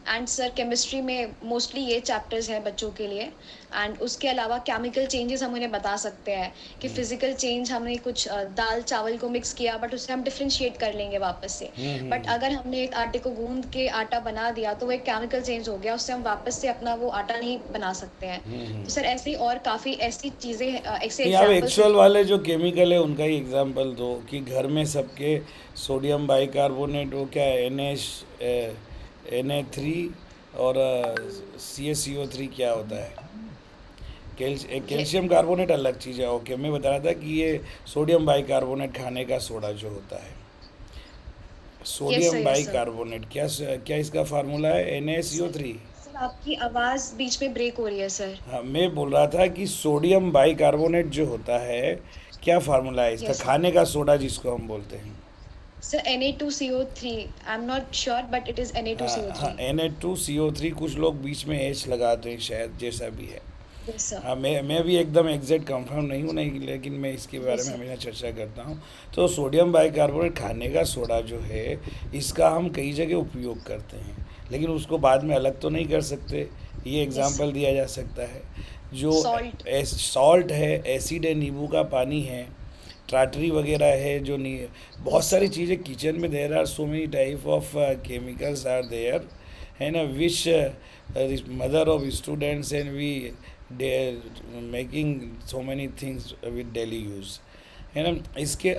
एंड सर केमिस्ट्री में मोस्टली ये चैप्टर्स हैं बच्चों के लिए। एंड उसके अलावा केमिकल चेंजेस हम उन्हें बता सकते हैं कि फिजिकल चेंज, हमने कुछ दाल चावल को मिक्स किया बट उसे हम डिफरेंशिएट कर लेंगे वापस से। बट अगर हमने एक आटे को गूंद के आटा बना दिया तो वो एक केमिकल चेंज हो गया, उससे हम वापस से अपना वो आटा नहीं बना सकते हैं। तो सर ऐसे ही और काफ़ी ऐसी चीज़ें, ऐसे नहीं, आप एग्जाम्पल्स एक्चुअल हैं। वाले जो केमिकल है उनका ही एग्जांपल दो कि घर में सबके सोडियम बाइकार्बोनेट, वो क्या है, Na3 और CaCO3 क्या होता है? ये कैल्शियम कार्बोनेट अलग चीज़ है। ओके, मैं बता रहा था कि ये सोडियम बाइकार्बोनेट खाने का सोडा जो होता है, yes sodium sir, yes sir. Bicarbonate, क्या इसका फार्मूला है? Sir NaCO3। सर आपकी आवाज़ बीच में ब्रेक हो रही है सर। हाँ, मैं बोल रहा था कि सोडियम बाइकार्बोनेट जो होता है, क्या फार्मूला है इसका, यस सर। खाने का सोडा जिसको हम बोलते हैं। Sir Na2CO3, I am not sure but it is हाँ हाँ, Na2CO3। Na2CO3, कुछ लोग बीच में एच लगाते हैं शायद, जैसा भी है। Yes sir. हाँ, मैं भी एकदम एग्जैक्ट कंफर्म नहीं हूँ, नहीं, लेकिन मैं इसके बारे यस में सर। हमेशा चर्चा करता हूँ। तो सोडियम बाइकार्बोनेट खाने का सोडा जो है, इसका हम कई जगह उपयोग करते हैं, लेकिन उसको बाद में अलग तो नहीं कर सकते। ये यस सर। एग्जांपल दिया जा सकता है, जो सॉल्ट। सॉल्ट है, एसिड है, नींबू का पानी है, टाटरी वगैरह है, जो नी बहुत यस सारी सर। चीज़ें किचन में, there are so many type of chemicals are there, है ना, which mother of students and we they making so many things with daily use, है ना। इसके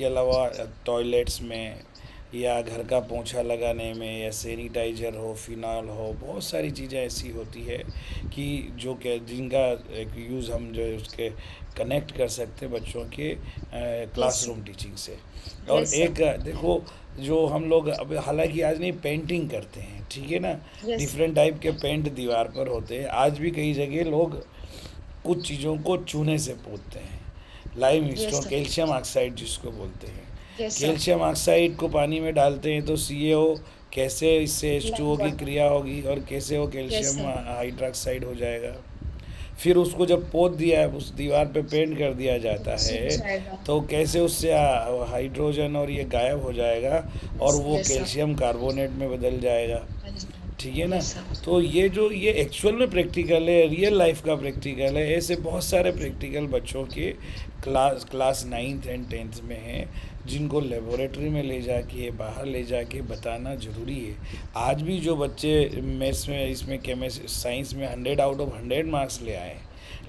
अलावा टॉयलेट्स में, या घर का पोंछा लगाने में, या सैनिटाइजर हो, फिनाइल हो, बहुत सारी चीज़ें ऐसी होती है कि जो कि जिनका एक यूज़ हम जो है उसके कनेक्ट कर सकते हैं बच्चों के यस सर। क्लासरूम टीचिंग से। और यस सर। एक देखो, जो हम लोग अब हालांकि आज नहीं पेंटिंग करते हैं, ठीक है ना, यस सर। डिफरेंट टाइप के पेंट दीवार पर होते हैं, आज भी कई जगह लोग कुछ चीज़ों को चूने से पोतते हैं, lime yes stone, sir. Calcium oxide जिसको बोलते हैं। Yes sir. कैल्शियम ऑक्साइड को पानी में डालते हैं तो CaO, कैसे इससे H2O लाइम की वाटर। क्रिया होगी और कैसे वो यस कैल्शियम सर। हाइड्रोक्साइड हो जाएगा। फिर उसको जब पोत दिया है, उस दीवार पे पेंट कर दिया जाता सूख है, जाएगा। तो कैसे उससे हाइड्रोजन और ये गायब हो जाएगा और यस वो यस सर। कैल्शियम कार्बोनेट में बदल जाएगा, हाँ जी। ठीक है ना। Yes sir. तो ये एक्चुअल में प्रैक्टिकल है, रियल लाइफ का प्रैक्टिकल है। ऐसे बहुत सारे प्रैक्टिकल बच्चों के क्लास 9th एंड 10th में हैं, जिनको लेबोरेटरी में ले जाके, बाहर ले जाके बताना ज़रूरी है। आज भी जो बच्चे मैथ्स में, इसमें केमिस्ट्री, साइंस में 100 आउट ऑफ 100 मार्क्स ले आए,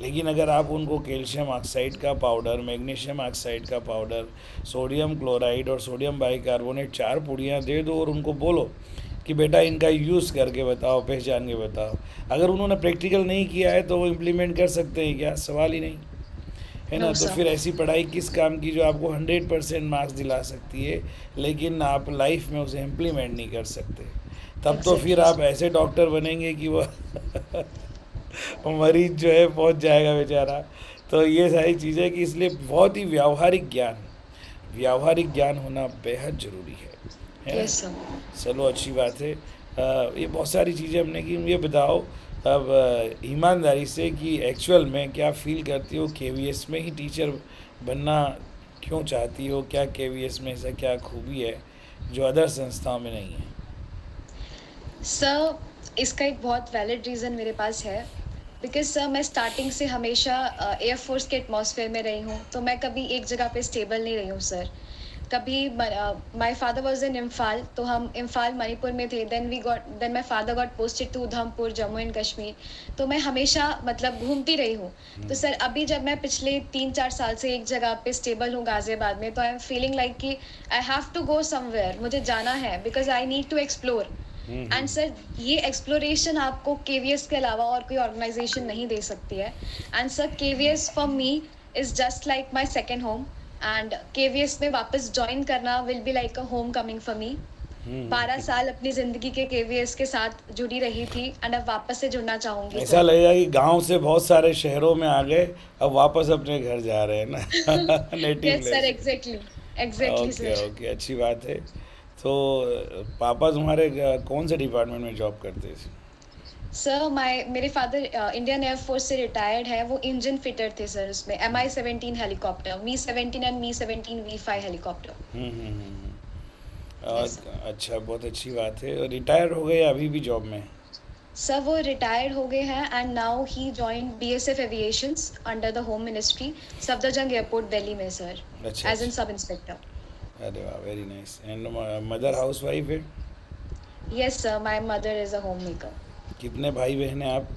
लेकिन अगर आप उनको कैल्शियम ऑक्साइड का पाउडर, मैग्नीशियम ऑक्साइड का पाउडर, सोडियम क्लोराइड और सोडियम बाइकार्बोनेट 4 पुड़ियाँ दे दो और उनको बोलो कि बेटा इनका यूज़ करके बताओ, पहचान के बताओ, अगर उन्होंने प्रैक्टिकल नहीं किया है तो वो इम्प्लीमेंट कर सकते हैं क्या? सवाल ही नहीं, है ना। नो तो सर। फिर ऐसी पढ़ाई किस काम की जो आपको 100% मार्क्स दिला सकती है, लेकिन आप लाइफ में उसे इम्प्लीमेंट नहीं कर सकते? तब तो फिर एग्जैक्टली आप सर। ऐसे डॉक्टर बनेंगे कि वो मरीज जो है पहुंच जाएगा बेचारा। तो ये सारी चीज़ें कि इसलिए बहुत ही व्यावहारिक ज्ञान होना बेहद ज़रूरी है ना। Yes sir. चलो, अच्छी बात है। ये बहुत सारी चीज़ें हमने की। ये बताओ अब ईमानदारी से कि एक्चुअल में क्या फील करती हो, KVS में ही टीचर बनना क्यों चाहती हो? क्या KVS में ऐसा क्या खूबी है जो अदर संस्थाओं में नहीं है? सर इसका एक बहुत वैलिड रीज़न मेरे पास है। बिकॉज सर मैं स्टार्टिंग से हमेशा एयरफोर्स के एटमॉस्फेयर में रही हूँ, तो मैं कभी एक जगह पे स्टेबल नहीं रही हूँ सर। कभी my father was in Imphal, तो हम इम्फाल मणिपुर में थे। Then my father got posted to Udhampur, Jammu and Kashmir. तो मैं हमेशा मतलब घूमती रही हूँ। तो सर अभी जब मैं पिछले 3-4 साल से एक जगह पे स्टेबल हूँ गाजियाबाद में, तो आई एम फीलिंग लाइक कि I have to go somewhere, मुझे जाना है, because I need to explore. And sir ये एक्सप्लोरेशन आपको केवीएस के अलावा और कोई ऑर्गेनाइजेशन नहीं दे सकती है। And sir KVS for me is just like my second home. And KVS में वापस ज्वाइन करना will be like a homecoming for me. 12 साल अपनी जिंदगी के केवीएस के साथ जुड़ी रही थी, एंड अब वापस से जुड़ना चाहूंगी ऐसा सर। लगेगा कि गांव से बहुत सारे शहरों में आ गए, अब वापस अपने घर जा रहे हैं ना। Native yes sir, place. Exactly. Exactly okay sir. Okay, अच्छी बात है। तो पापा तुम्हारे कौन से डिपार्टमेंट में जॉब करते थे? सर मेरे फादर इंडियन एयरफोर्स से रिटायर्ड है। वो इंजन फिटर थे सर, उसमें MI-17 helicopter, Mi-17 and Mi-17 V5 helicopter. Hmm. Yes sir. अच्छा, बहुत अच्छी बात है। और रिटायर हो गए या अभी भी जॉब में हैं? सर वो रिटायर्ड हो गए हैं, and now he join BSF aviations under the home ministry, Safdarjung airport Delhi में सर, अच्छा एज एन अच्छा। सब इंस्पेक्टर। अरे वाह, very nice. And mother housewife है? Yes sir, my mother is a homemaker. कितने भाई बहन हैं आप?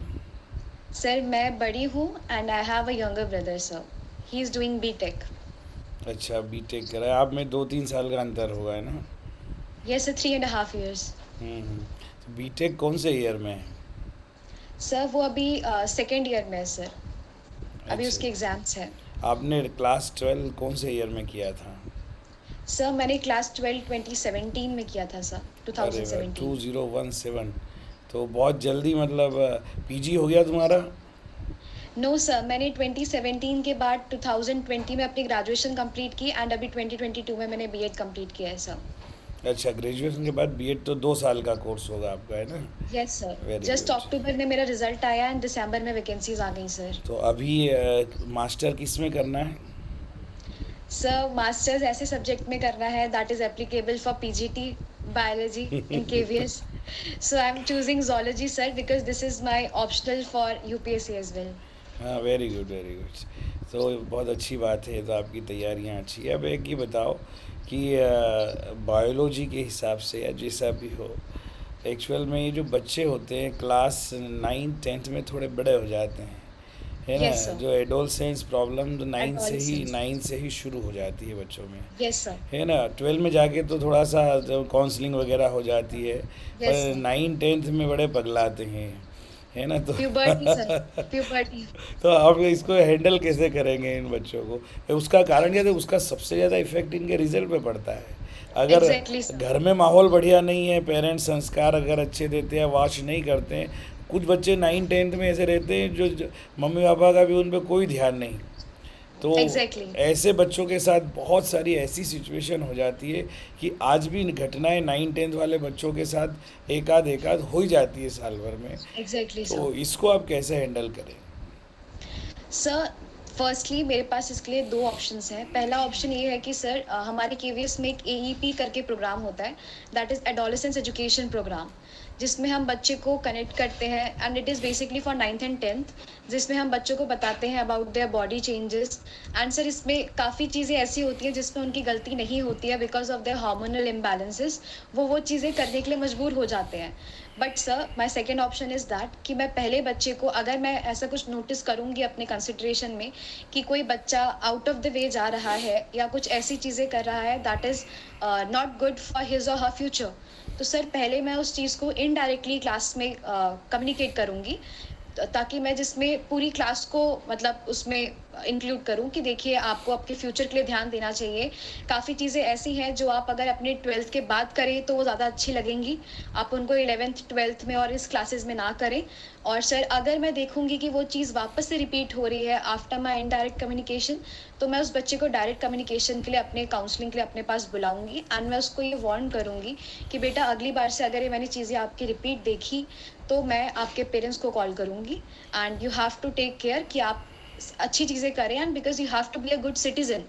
सर मैं बड़ी हूँ, and I have a younger brother sir. He is doing B.Tech। अच्छा, B.Tech करा है। आप में 2-3 साल का अंतर होगा, है ना? Yes sir, 3.5 years। तो B.Tech कौन से ईयर में है? सर वो अभी सेकेंड ईयर में है सर, अभी अच्छा, उसके एग्ज़ाम्स हैं। आपने क्लास 12 कौन से ईयर में किया था? सर मैंने क्लास 12 2017 में किया था सर, अरे वाह, 2017। 2017। तो बहुत जल्दी मतलब पीजी हो गया तुम्हारा? नो सर, मैंने 2017 के बाद 2020 में अपनी ग्रेजुएशन कंप्लीट की एंड अभी 2022 में मैंने बीएड कंप्लीट किया है सर। अच्छा, ग्रेजुएशन के बाद बीएड तो 2 साल का कोर्स होगा आपका, है ना? Yes sir, very just good. अक्टूबर में मेरा रिजल्ट आया एंड दिसंबर में वैकेंसीज आ गई सर। तो अभी मास्टर किस में करना है? सर मास्टर्स ऐसे सब्जेक्ट में करना है that is applicable for PGT biology in KVS. So I am choosing zoology sir because this is my optional for UPSC as well. हाँ, वेरी गुड, वेरी गुड। तो बहुत अच्छी बात है, तो आपकी तैयारियाँ अच्छी है। अब एक ही बताओ कि बायोलॉजी के हिसाब से या जैसा भी हो, एक्चुअल में ये जो बच्चे होते हैं क्लास 9 10 में थोड़े बड़े हो जाते हैं, है यस ना? सर। जो एडोलसेंस प्रॉब्लम तो एडोलसेंस। 9 से ही शुरू हो जाती है बच्चों में, यस सर। है ना? 12 में जाके तो थोड़ा सा काउंसलिंग वगैरह हो जाती है, यस पर सर। 9 10 में बड़े पगलाते हैं, है ना? तो प्यूबर्टी सर। प्यूबर्टी। तो आप इसको हैंडल कैसे करेंगे इन बच्चों को? उसका कारण क्या है? उसका सबसे ज़्यादा इफेक्ट इनके रिजल्ट पे पड़ता है। अगर एग्जैक्टली सर। घर में माहौल बढ़िया नहीं है, पेरेंट्स संस्कार अगर अच्छे देते हैं, वॉच नहीं करते हैं, कुछ बच्चे 9 10 में ऐसे रहते हैं जो मम्मी पापा का भी उन पर कोई ध्यान नहीं। तो एग्जैक्टली। ऐसे बच्चों के साथ बहुत सारी ऐसी सिचुएशन हो जाती है कि आज भी घटनाएं 9 10 वाले बच्चों के साथ एकाध हो ही जाती है साल भर में। Exactly sir. तो इसको आप कैसे हैंडल करें? सर फर्स्टली मेरे पास इसके लिए दो ऑप्शंस हैं। पहला ऑप्शन ये है कि सर हमारे केवीएस में एक एईपी करके प्रोग्राम होता है, that is adolescence education programme, जिसमें हम बच्चे को कनेक्ट करते हैं and it is basically for 9th and 10th, जिसमें हम बच्चों को बताते हैं about their body changes. And sir इसमें काफ़ी चीज़ें ऐसी होती हैं जिसमें उनकी गलती नहीं होती है because of their hormonal imbalances, वो चीज़ें करने के लिए मजबूर हो जाते हैं। But sir my second option is that कि मैं पहले बच्चे को, अगर मैं ऐसा कुछ नोटिस करूँगी अपने कंसिड्रेशन में कि कोई बच्चा आउट ऑफ द वे जा रहा है या कुछ ऐसी चीज़ें कर रहा है that is not good for his और हर फ्यूचर, तो सर पहले मैं उस चीज़ को इनडायरेक्टली क्लास में कम्युनिकेट करूँगी, ताकि मैं जिसमें पूरी क्लास को मतलब उसमें इंक्लूड करूं कि देखिए आपको आपके फ्यूचर के लिए ध्यान देना चाहिए। काफ़ी चीज़ें ऐसी हैं जो आप अगर अपने 12th के बाद करें तो वो ज़्यादा अच्छी लगेंगी, आप उनको 11th 12th में और इस क्लासेस में ना करें। और सर अगर मैं देखूंगी कि वो चीज़ वापस से रिपीट हो रही है आफ्टर माई इनडायरेक्ट कम्युनिकेशन, तो मैं उस बच्चे को डायरेक्ट कम्युनिकेशन के लिए, अपने काउंसलिंग के लिए अपने पास बुलाऊंगी एंड मैं उसको ये वार्न करूंगी कि बेटा अगली बार से अगर ये मैंने चीज़ें आपकी रिपीट देखी तो मैं आपके पेरेंट्स को कॉल करूंगी and you have to take care कि आप अच्छी चीज़ें करें and because you have to be a good citizen.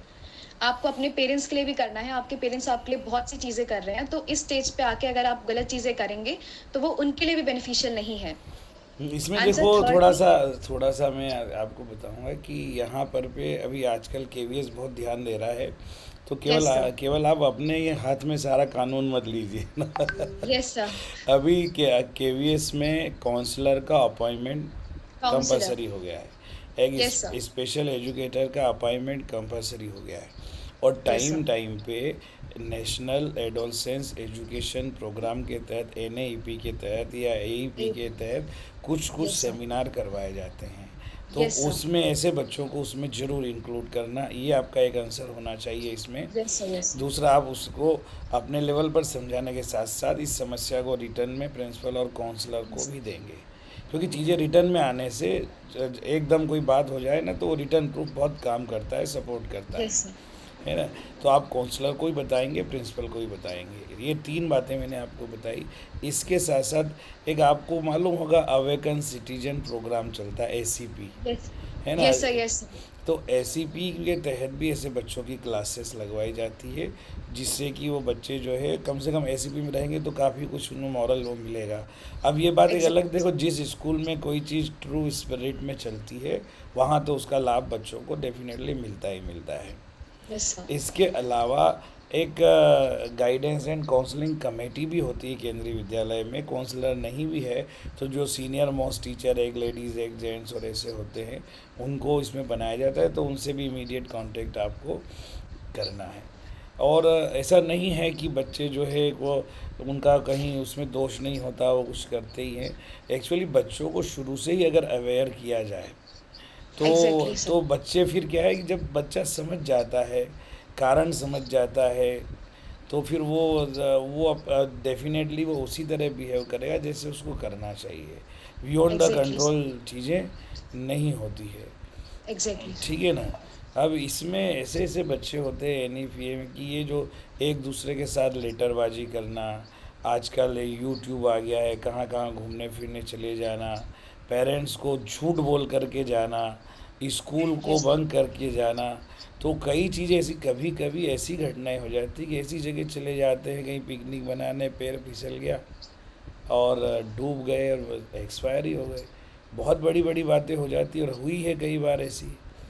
आपको अपने पेरेंट्स के लिए भी करना है, आपके पेरेंट्स आपके लिए बहुत सी चीज़ें कर रहे हैं, तो इस स्टेज पे आके अगर आप गलत चीज़ें करेंगे तो वो उनके लिए भी बेनिफिशियल नहीं है। इसमें एंड सर देखो, थोड़ा थर्डली। सा थोड़ा सा मैं आपको बताऊंगा कि यहाँ पर पे अभी आजकल केवीएस बहुत ध्यान दे रहा है। तो केवल यस सर। केवल आप अपने ये हाथ में सारा कानून मत लीजिए ना। Yes sir. अभी केवीएस में काउंसलर का अपॉइंटमेंट काउंसलर। कंपलसरी हो गया है। एक यस सर। स्पेशल एजुकेटर का अपॉइंटमेंट कंपलसरी हो गया है। और यस टाइम सर। टाइम पे नेशनल एडोलसेंस एजुकेशन प्रोग्राम के तहत, एनएईपी के तहत या एईपी के तहत कुछ कुछ यस सर। सेमिनार करवाए जाते हैं। तो यस सर। उसमें ऐसे बच्चों को उसमें ज़रूर इंक्लूड करना, ये आपका एक आंसर होना चाहिए इसमें। Yes sir. यस। दूसरा, आप उसको अपने लेवल पर समझाने के साथ साथ इस समस्या को रिटर्न में प्रिंसिपल और काउंसलर को भी देंगे, क्योंकि चीज़ें रिटर्न में आने से एकदम कोई बात हो जाए ना, तो वो रिटर्न प्रूफ बहुत काम करता है, सपोर्ट करता यस सर। है ना? तो आप काउंसलर को ही बताएंगे, प्रिंसिपल को ही बताएंगे। ये 3 बातें मैंने आपको बताई। इसके साथ साथ एक आपको मालूम होगा अवेकन सिटीजन प्रोग्राम चलता है, एसीपी, यस। है ना? Yes sir. Yes sir. तो एसीपी के तहत भी ऐसे बच्चों की क्लासेस लगवाई जाती है, जिससे कि वो बच्चे जो है कम से कम एसीपी में रहेंगे तो काफ़ी कुछ उन्हें मॉरल वो मिलेगा। अब ये बात एक अलग, देखो, एग्जैक्टली। जिस स्कूल में कोई चीज़ ट्रू स्पिरिट में चलती है, वहाँ तो उसका लाभ बच्चों को डेफिनेटली मिलता ही मिलता है। Yes sir. इसके अलावा एक गाइडेंस एंड काउंसलिंग कमेटी भी होती है केंद्रीय विद्यालय में। काउंसलर नहीं भी है तो जो सीनियर मोस्ट टीचर, एक लेडीज़ एक जेंट्स और ऐसे होते हैं, उनको इसमें बनाया जाता है, तो उनसे भी इमीडिएट कांटेक्ट आपको करना है। और ऐसा नहीं है कि बच्चे जो है वो उनका कहीं उसमें दोष नहीं होता, वो कुछ करते ही हैं। एक्चुअली बच्चों को शुरू से ही अगर अवेयर किया जाए एग्जैक्टली सर। तो बच्चे फिर क्या है कि जब बच्चा समझ जाता है, कारण समझ जाता है, तो फिर वो डेफिनेटली वो उसी तरह बिहेव करेगा जैसे उसको करना चाहिए। Beyond the exactly control sir. चीज़ें नहीं होती है। Exactly sir. ठीक है ना। अब इसमें ऐसे ऐसे बच्चे होते हैं एन में कि ये जो एक दूसरे के साथ लेटरबाजी करना, आजकल यूट्यूब आ गया है, कहाँ कहाँ घूमने फिरने चले जाना, पेरेंट्स को झूठ बोल करके जाना, स्कूल को यस सर। बंक करके जाना। तो कई चीज़ें ऐसी, कभी कभी ऐसी घटनाएं हो जाती कि ऐसी जगह चले जाते हैं कहीं पिकनिक बनाने, पैर फिसल गया और डूब गए और एक्सपायर ही हो गए। बहुत बड़ी बड़ी बातें हो जाती और हुई है कई बार ऐसी,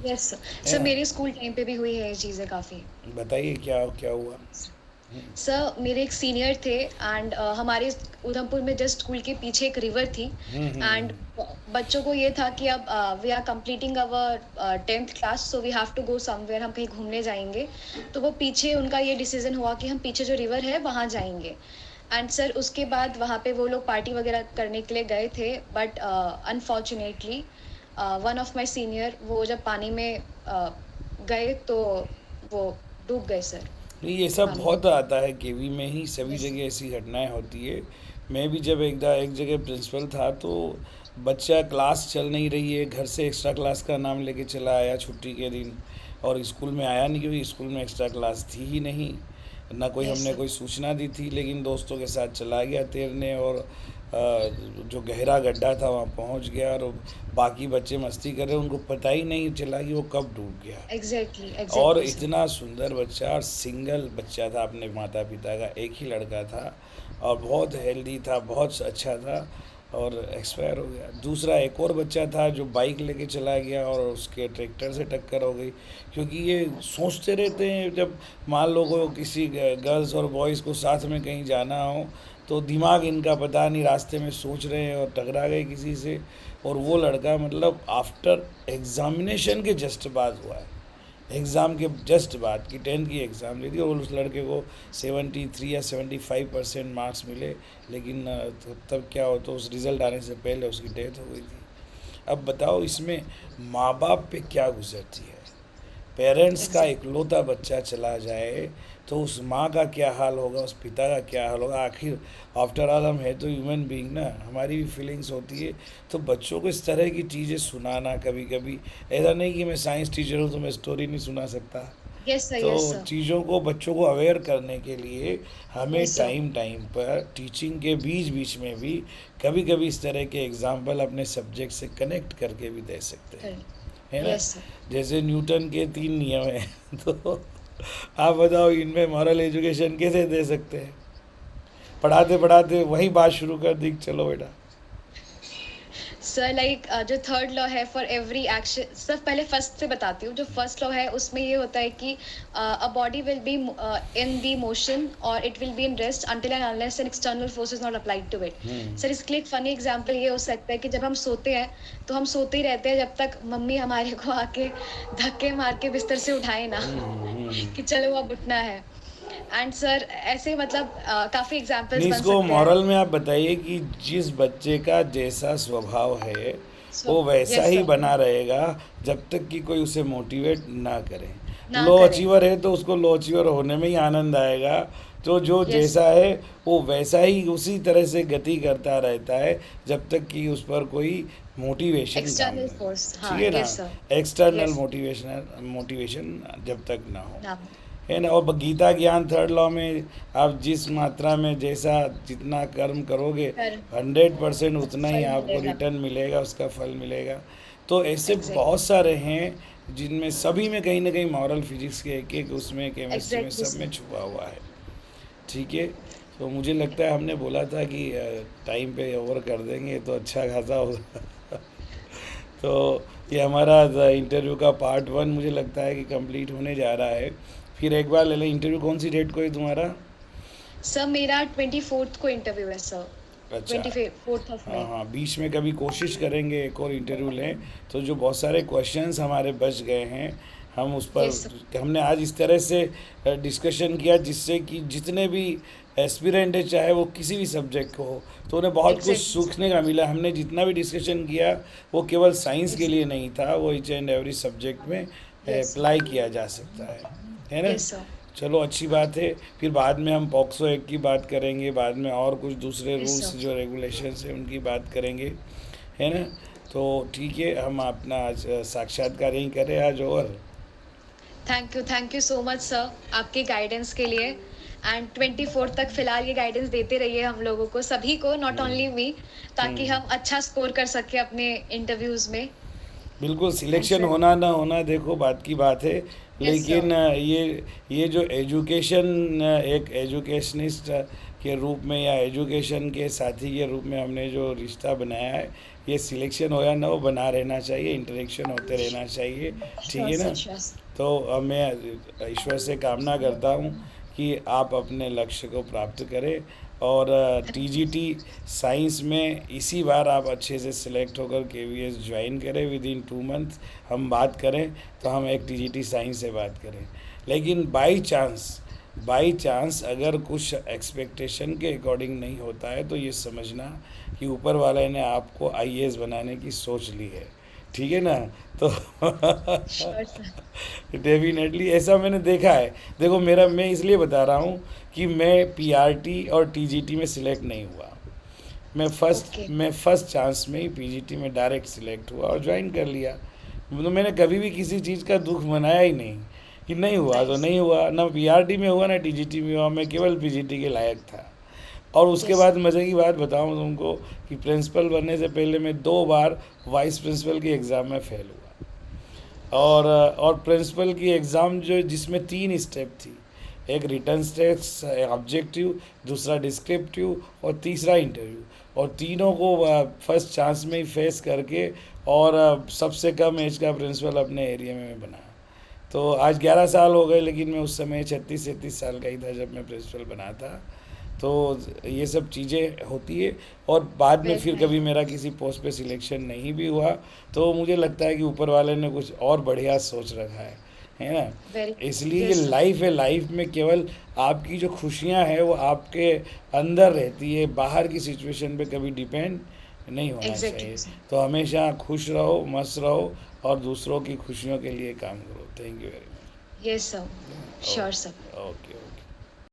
यस सर। है सर ना। मेरे स्कूल टाइम पे भी हुई है ये चीज़ें काफ़ी। बताइए क्या क्या हुआ। सर मेरे एक सीनियर थे एंड हमारे उधमपुर में जस्ट स्कूल के पीछे एक रिवर थी एंड बच्चों को ये था कि अब we are completing our 10th class, so we have to go somewhere, हम कहीं घूमने जाएंगे। तो वो पीछे उनका ये डिसीजन हुआ कि हम पीछे जो रिवर है वहाँ जाएंगे। एंड सर उसके बाद वहाँ पे वो लोग पार्टी वगैरह करने के लिए गए थे, but unfortunately one of my senior वो जब पानी में गए तो वो डूब गए सर नहीं, ये सब पानी में। बहुत आता है केवी में ही, सभी यस जगह ऐसी घटनाएं होती है। मैं भी जब एक जगह प्रिंसिपल था तो बच्चा क्लास चल नहीं रही है, घर से एक्स्ट्रा क्लास का नाम लेके चला आया छुट्टी के दिन, और स्कूल में आया नहीं क्योंकि स्कूल में एक्स्ट्रा क्लास थी ही नहीं, ना कोई यस हमने सर। कोई सूचना दी थी। लेकिन दोस्तों के साथ चला गया तैरने और जो गहरा गड्ढा था वहाँ पहुँच गया, और बाकी बच्चे मस्ती कर रहे, उनको पता ही नहीं चला कि वो कब डूब गया। एग्जैक्टली और एग्जैक्टली सर। इतना सुंदर बच्चा, और सिंगल बच्चा था, अपने माता पिता का एक ही लड़का था, और बहुत हेल्दी था, बहुत अच्छा था, और एक्सपायर हो गया। दूसरा एक और बच्चा था जो बाइक लेके चला गया और उसके ट्रैक्टर से टक्कर हो गई। क्योंकि ये सोचते रहते हैं, जब मान लो को किसी गर्ल्स और बॉयज़ को साथ में कहीं जाना हो तो दिमाग इनका पता नहीं, रास्ते में सोच रहे हैं और टकरा गए किसी से। और वो लड़का मतलब आफ्टर एग्ज़ामिनेशन के जस्ट बाद हुआ है, एग्ज़ाम के जस्ट बाद कि 10th की एग्ज़ाम ली थी, और उस लड़के को 73 या 75% मार्क्स मिले। लेकिन तब क्या हो, तो उस रिज़ल्ट आने से पहले उसकी डेथ हो गई थी। अब बताओ इसमें माँ बाप पे क्या गुजरती है। पेरेंट्स का एग्जैक्ट इकलौता बच्चा चला जाए तो उस माँ का क्या हाल होगा, उस पिता का क्या हाल होगा। आखिर आफ्टर ऑल हम है तो ह्यूमन बीइंग ना, हमारी भी फीलिंग्स होती है। तो बच्चों को इस तरह की चीज़ें सुनाना, कभी कभी ऐसा नहीं कि मैं साइंस टीचर हूँ तो मैं स्टोरी नहीं सुना सकता। Yes sir. तो यस सर। चीज़ों को, बच्चों को अवेयर करने के लिए हमें यस सर। टाइम टाइम पर टीचिंग के बीच बीच में भी कभी कभी इस तरह के एग्जाम्पल अपने सब्जेक्ट से कनेक्ट करके भी दे सकते हैं, है ना। Yes sir. जैसे न्यूटन के 3 नियम हैं तो आप बताओ इनमें मॉरल एजुकेशन कैसे दे सकते हैं। पढ़ाते पढ़ाते वही बात शुरू कर दी, चलो बेटा। सर लाइक जो थर्ड लॉ है फॉर एवरी एक्शन, सर पहले फर्स्ट से बताती हूँ। जो फर्स्ट लॉ है उसमें ये होता है कि a body will be in the motion और it will be in rest until and unless an external force is not applied to it. Sir इसके लिए एक फनी एग्जांपल ये हो सकता है कि जब हम सोते हैं तो हम सोते ही रहते हैं जब तक मम्मी हमारे को आके धक्के मार के बिस्तर से उठाए ना कि चलो अब उठना है। एंड सर ऐसे मतलब काफ़ी एग्जांपल्स नहीं, बन इसको सकते हैं। मॉरल में आप बताइए कि जिस बच्चे का जैसा स्वभाव है सो वो वैसा यस ही सर। बना रहेगा जब तक कि कोई उसे मोटिवेट ना करे। ना लो करें। अचीवर है तो उसको लो अचीवर होने में ही आनंद आएगा। तो जो यस जैसा है वो वैसा ही उसी तरह से गति करता रहता है जब तक कि उस पर कोई मोटिवेशन काम एक्सटर्नल करे। फोर्स, हाँ ठीक है ना। Yes sir. External yes motivation जब तक ना हो, ना। है ना। और गीता ज्ञान थर्ड लॉ में आप जिस मात्रा में जैसा जितना कर्म करोगे कर 100% उतना ही फल आपको मिलेगा। रिटर्न मिलेगा, उसका फल मिलेगा। तो ऐसे एग्जैक्ट बहुत सारे हैं जिनमें सभी में कहीं ना कहीं मॉरल फिजिक्स के एक एक उसमें, केमिस्ट्री में, एग्जैक्टली सब में सर। छुपा हुआ है। ठीक है। तो मुझे लगता है हमने बोला था कि टाइम पे ओवर कर देंगे तो अच्छा खासा होगा तो ये हमारा इंटरव्यू का पार्ट 1 मुझे लगता है कि कंप्लीट होने जा रहा है। फिर एक बार ले लें, इंटरव्यू कौन सी डेट को है तुम्हारा। सर मेरा 24th को इंटरव्यू है सर। अच्छा। 24th ऑफ हाँ मई। हाँ, बीच में कभी कोशिश करेंगे एक और इंटरव्यू लें। तो जो बहुत सारे क्वेश्चंस हमारे बच गए हैं हम उस पर Yes, sir. हमने आज इस तरह से डिस्कशन किया जिससे कि जितने भी एस्पिरेंट है, चाहे वो किसी भी सब्जेक्ट को हो, तो उन्हें बहुत कुछ Exactly, sir. सीखने का मिला। हमने जितना भी डिस्कशन किया वो केवल साइंस के Yes, लिए नहीं था, वो ईच एंड एवरी सब्जेक्ट में yes, अप्लाई किया जा सकता है ना। yes, sir. चलो अच्छी बात है। फिर बाद में हम पॉक्सो एक्ट की बात करेंगे, बाद में और कुछ दूसरे Yes, रूल्स sir. जो रेगुलेशंस हैं उनकी बात करेंगे, है ना। तो ठीक है, हम अपना आज साक्षात्कार यहीं करें आज। और thank you so much sir आपके गाइडेंस के लिए। एंड 24 तक फिलहाल ये गाइडेंस देते रहिए हम लोगों को, सभी को, नॉट ओनली मी, ताकि हम अच्छा स्कोर कर सके अपने इंटरव्यूज में। बिल्कुल, एंड सिलेक्शन सर, होना ना होना देखो बात की बात है, यस सर, लेकिन ये जो एजुकेशन, एक एजुकेशनिस्ट के रूप में या एजुकेशन के साथी के रूप में हमने जो रिश्ता बनाया है, ये सिलेक्शन हो या ना हो, बना रहना चाहिए, इंटरेक्शन होते रहना चाहिए, ठीक श्योर है सर, ना। श्योर। तो मैं ईश्वर से कामना करता हूँ कि आप अपने लक्ष्य को प्राप्त करें, और टीजीटी साइंस में इसी बार आप अच्छे से सिलेक्ट होकर केवीएस ज्वाइन करें। विद इन 2 मंथ हम बात करें तो हम एक टीजीटी साइंस से बात करें। लेकिन बाई चांस अगर कुछ एक्सपेक्टेशन के अकॉर्डिंग नहीं होता है, तो ये समझना कि ऊपर वाले ने आपको आईएएस बनाने की सोच ली है, ठीक है ना। तो श्योर सर। डेफिनेटली ऐसा मैंने देखा है। देखो, मैं इसलिए बता रहा हूँ कि मैं पीआरटी और टीजीटी में सिलेक्ट नहीं हुआ। ओके, मैं फर्स्ट चांस में ही पीजीटी में डायरेक्ट सिलेक्ट हुआ और ज्वाइन कर लिया। तो मैंने कभी भी किसी चीज़ का दुख मनाया ही नहीं कि नहीं हुआ तो नाइस, नहीं हुआ, ना पीआरटी में हुआ ना टीजीटी में हुआ, मैं केवल पीजीटी के लायक था। और उसके यस, बाद मज़े की बात बताऊँ तुमको कि प्रिंसिपल बनने से पहले मैं 2 बार वाइस प्रिंसिपल के एग्ज़ाम में फेल हुआ। और प्रिंसिपल की एग्ज़ाम जो जिसमें 3 स्टेप थी, एक रिटर्न टेस्ट, ऑब्जेक्टिव, दूसरा डिस्क्रिप्टिव और तीसरा इंटरव्यू, और तीनों को फर्स्ट चांस में ही फेस करके, और सबसे कम एज का प्रिंसिपल अपने एरिया में मैं बना। तो आज 11 साल हो गए, लेकिन मैं उस समय 36-37 साल का ही था जब मैं प्रिंसिपल बना था। तो ये सब चीज़ें होती है। और बाद में वेरी फिर नाइस, कभी मेरा किसी पोस्ट पे सिलेक्शन नहीं भी हुआ, तो मुझे लगता है कि ऊपर वाले ने कुछ और बढ़िया सोच रखा है ना। वेरी, इसलिए ये यस सर, लाइफ है, लाइफ में केवल आपकी जो खुशियां हैं वो आपके अंदर रहती है, बाहर की सिचुएशन पे कभी डिपेंड नहीं होना एग्जैक्टली चाहिए। सर। तो हमेशा खुश रहो, मस्त रहो, और दूसरों की खुशियों के लिए काम करो। Thank you very yes sir, much. Sure sir. Okay okay.